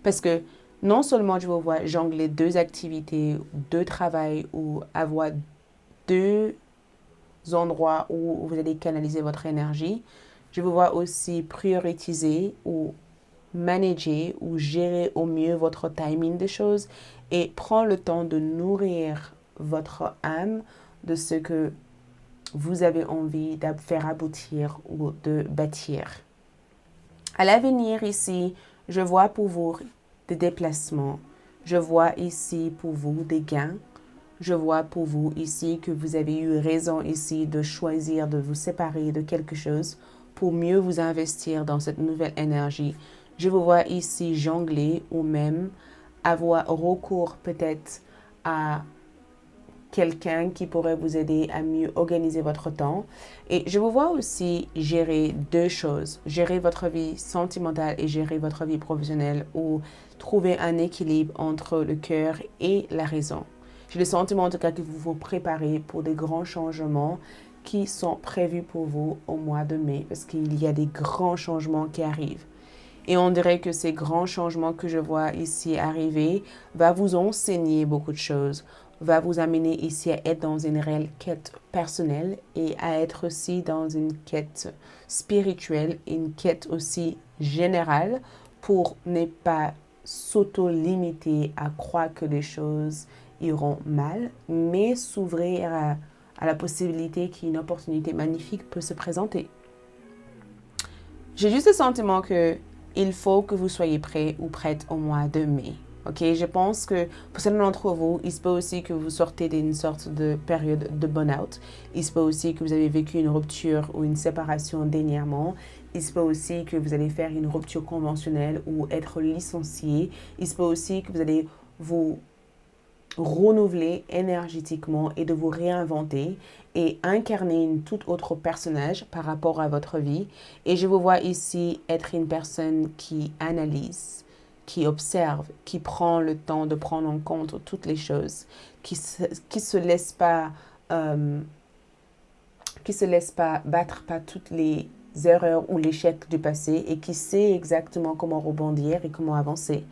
Parce que non seulement je vous vois jongler deux activités, deux travails ou avoir deux endroits où vous allez canaliser votre énergie, je vous vois aussi prioriser ou manager ou gérer au mieux votre timing des choses et prendre le temps de nourrir votre âme de ce que vous avez envie de faire aboutir ou de bâtir. À l'avenir ici, je vois pour vous des déplacements. Je vois ici pour vous des gains. Je vois pour vous ici que vous avez eu raison ici de choisir de vous séparer de quelque chose pour mieux vous investir dans cette nouvelle énergie. Je vous vois ici jongler ou même avoir recours peut-être à quelqu'un qui pourrait vous aider à mieux organiser votre temps. Et je vous vois aussi gérer deux choses, gérer votre vie sentimentale et gérer votre vie professionnelle, ou trouver un équilibre entre le cœur et la raison. J'ai le sentiment en tout cas que vous vous préparez pour des grands changements qui sont prévus pour vous au mois de mai, parce qu'il y a des grands changements qui arrivent. Et on dirait que ces grands changements que je vois ici arriver va vous enseigner beaucoup de choses, va vous amener ici à être dans une réelle quête personnelle et à être aussi dans une quête spirituelle, une quête aussi générale pour ne pas s'auto-limiter à croire que les choses iront mal, mais s'ouvrir à la possibilité qu'une opportunité magnifique peut se présenter. J'ai juste le sentiment que il faut que vous soyez prêts ou prêtes au mois de mai. Ok, je pense que pour certains d'entre vous, il se peut aussi que vous sortez d'une sorte de période de burn-out. Il se peut aussi que vous avez vécu une rupture ou une séparation dernièrement. Il se peut aussi que vous allez faire une rupture conventionnelle ou être licencié. Il se peut aussi que vous allez vous renouveler énergétiquement et de vous réinventer et incarner une toute autre personnage par rapport à votre vie. Et je vous vois ici être une personne qui analyse, qui observe, qui prend le temps de prendre en compte toutes les choses, qui se laisse pas battre par toutes les erreurs ou l'échec du passé et qui sait exactement comment rebondir et comment avancer.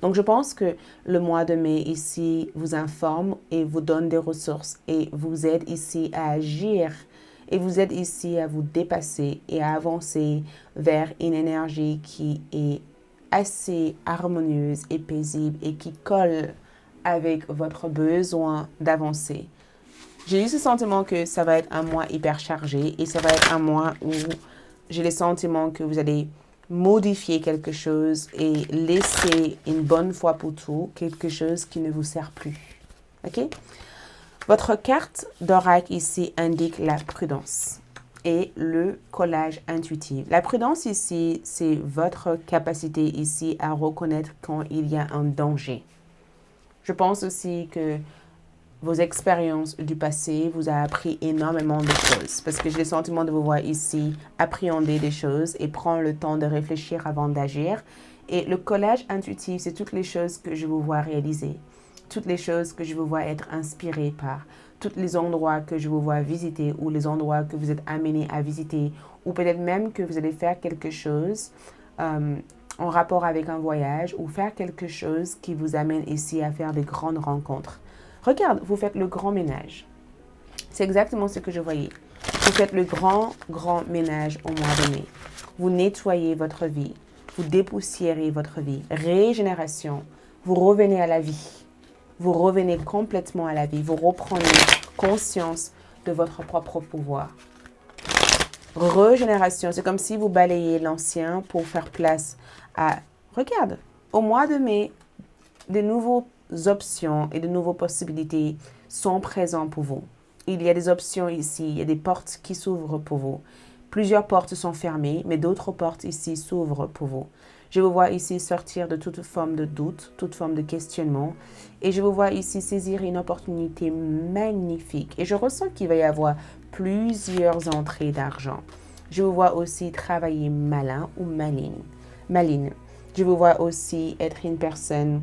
Donc, je pense que le mois de mai ici vous informe et vous donne des ressources et vous aide ici à agir et vous aide ici à vous dépasser et à avancer vers une énergie qui est assez harmonieuse et paisible et qui colle avec votre besoin d'avancer. J'ai eu ce sentiment que ça va être un mois hyper chargé et ça va être un mois où j'ai le sentiment que vous allez modifier quelque chose et laisser une bonne fois pour tout quelque chose qui ne vous sert plus. Ok? Votre carte d'oracle ici indique la prudence et le collage intuitif. La prudence ici, c'est votre capacité ici à reconnaître quand il y a un danger. Je pense aussi que vos expériences du passé vous a appris énormément de choses parce que j'ai le sentiment de vous voir ici appréhender des choses et prendre le temps de réfléchir avant d'agir. Et le collage intuitif, c'est toutes les choses que je vous vois réaliser, toutes les choses que je vous vois être inspiré par, tous les endroits que je vous vois visiter ou les endroits que vous êtes amenés à visiter ou peut-être même que vous allez faire quelque chose en rapport avec un voyage ou faire quelque chose qui vous amène ici à faire des grandes rencontres. Regarde, vous faites le grand ménage. C'est exactement ce que je voyais. Vous faites le grand ménage au mois de mai. Vous nettoyez votre vie. Vous dépoussiérez votre vie. Régénération. Vous revenez à la vie. Vous revenez complètement à la vie. Vous reprenez conscience de votre propre pouvoir. Régénération. C'est comme si vous balayez l'ancien pour faire place à... Regarde, au mois de mai, de nouveaux options et de nouvelles possibilités sont présentes pour vous. Il y a des options ici, il y a des portes qui s'ouvrent pour vous. Plusieurs portes sont fermées, mais d'autres portes ici s'ouvrent pour vous. Je vous vois ici sortir de toute forme de doute, toute forme de questionnement. Et je vous vois ici saisir une opportunité magnifique. Et je ressens qu'il va y avoir plusieurs entrées d'argent. Je vous vois aussi travailler malin ou maline. Je vous vois aussi être une personne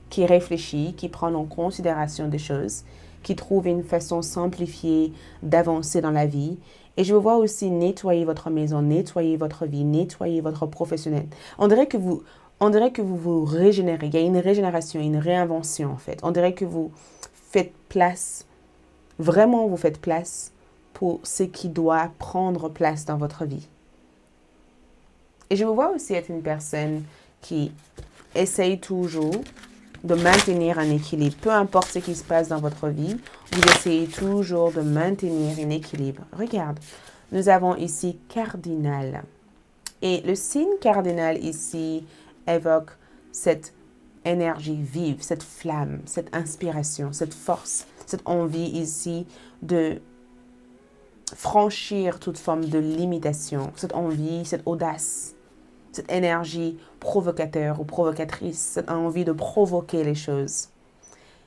qui réfléchit, qui prend en considération des choses, qui trouve une façon simplifiée d'avancer dans la vie. Et je vous vois aussi nettoyer votre maison, nettoyer votre vie, nettoyer votre professionnel. On dirait que vous vous régénérez. Il y a une régénération, une réinvention en fait. On dirait que vous faites place, vraiment vous faites place pour ce qui doit prendre place dans votre vie. Et je vous vois aussi être une personne qui essaye toujours de maintenir un équilibre. Peu importe ce qui se passe dans votre vie, vous essayez toujours de maintenir un équilibre. Regarde, nous avons ici cardinal. Et le signe cardinal ici évoque cette énergie vive, cette flamme, cette inspiration, cette force, cette envie ici de franchir toute forme de limitation, cette envie, cette audace, cette énergie provocateur ou provocatrice, cette envie de provoquer les choses.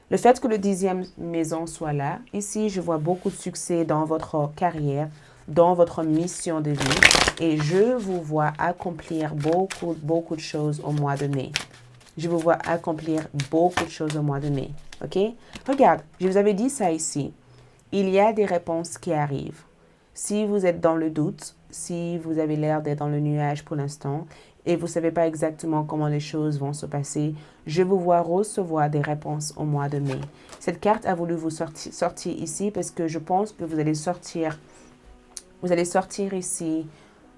Le fait que le 10e maison soit là, ici, je vois beaucoup de succès dans votre carrière, dans votre mission de vie et je vous vois accomplir beaucoup de choses au mois de mai. Je vous vois accomplir beaucoup de choses au mois de mai. OK? Regarde, je vous avais dit ça ici. Il y a des réponses qui arrivent. Si vous êtes dans le doute, si vous avez l'air d'être dans le nuage pour l'instant et vous ne savez pas exactement comment les choses vont se passer, je vous vois recevoir des réponses au mois de mai. Cette carte a voulu vous sortir ici parce que je pense que vous allez sortir ici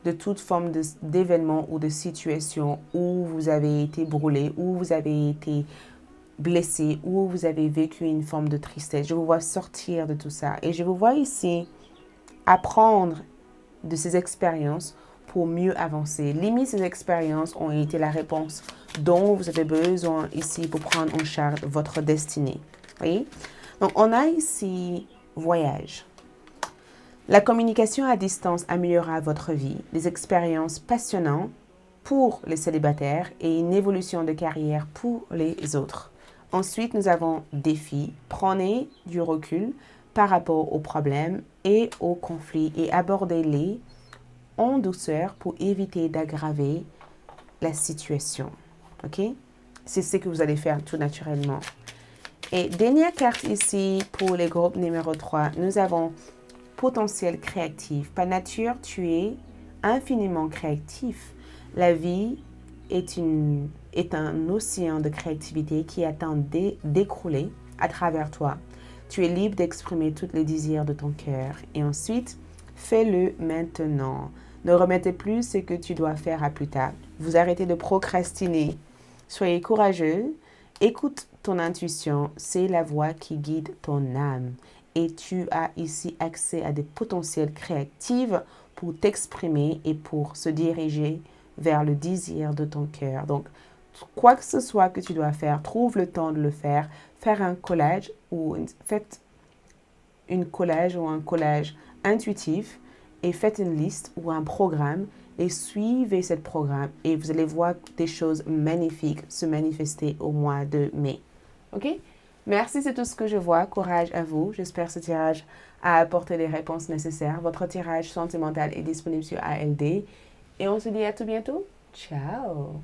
de toute forme d'événement ou de situation où vous avez été brûlé, où vous avez été blessé, où vous avez vécu une forme de tristesse. Je vous vois sortir de tout ça et je vous vois ici apprendre de ces expériences pour mieux avancer. Limite, ces expériences ont été la réponse dont vous avez besoin ici pour prendre en charge votre destinée. Voyez? Donc, on a ici voyage. La communication à distance améliorera votre vie, des expériences passionnantes pour les célibataires et une évolution de carrière pour les autres. Ensuite, nous avons défi. Prenez du recul par rapport aux problèmes et aux conflits et abordez-les en douceur pour éviter d'aggraver la situation. OK? C'est ce que vous allez faire tout naturellement. Et dernière carte ici pour les groupes numéro 3, nous avons potentiel créatif. Par nature, tu es infiniment créatif. La vie est un océan de créativité qui attend d'écrouler à travers toi. Tu es libre d'exprimer tous les désirs de ton cœur. Et ensuite, fais-le maintenant. Ne remettez plus ce que tu dois faire à plus tard. Vous arrêtez de procrastiner. Soyez courageux. Écoute ton intuition. C'est la voix qui guide ton âme. Et tu as ici accès à des potentiels créatifs pour t'exprimer et pour se diriger vers le désir de ton cœur. Donc, quoi que ce soit que tu dois faire, trouve le temps de le faire. Faire un collage faites un collage intuitif et faites une liste ou un programme et suivez ce programme et vous allez voir des choses magnifiques se manifester au mois de mai. OK? Merci, c'est tout ce que je vois. Courage à vous. J'espère que ce tirage a apporté les réponses nécessaires. Votre tirage sentimental est disponible sur ALD. Et on se dit à tout bientôt. Ciao!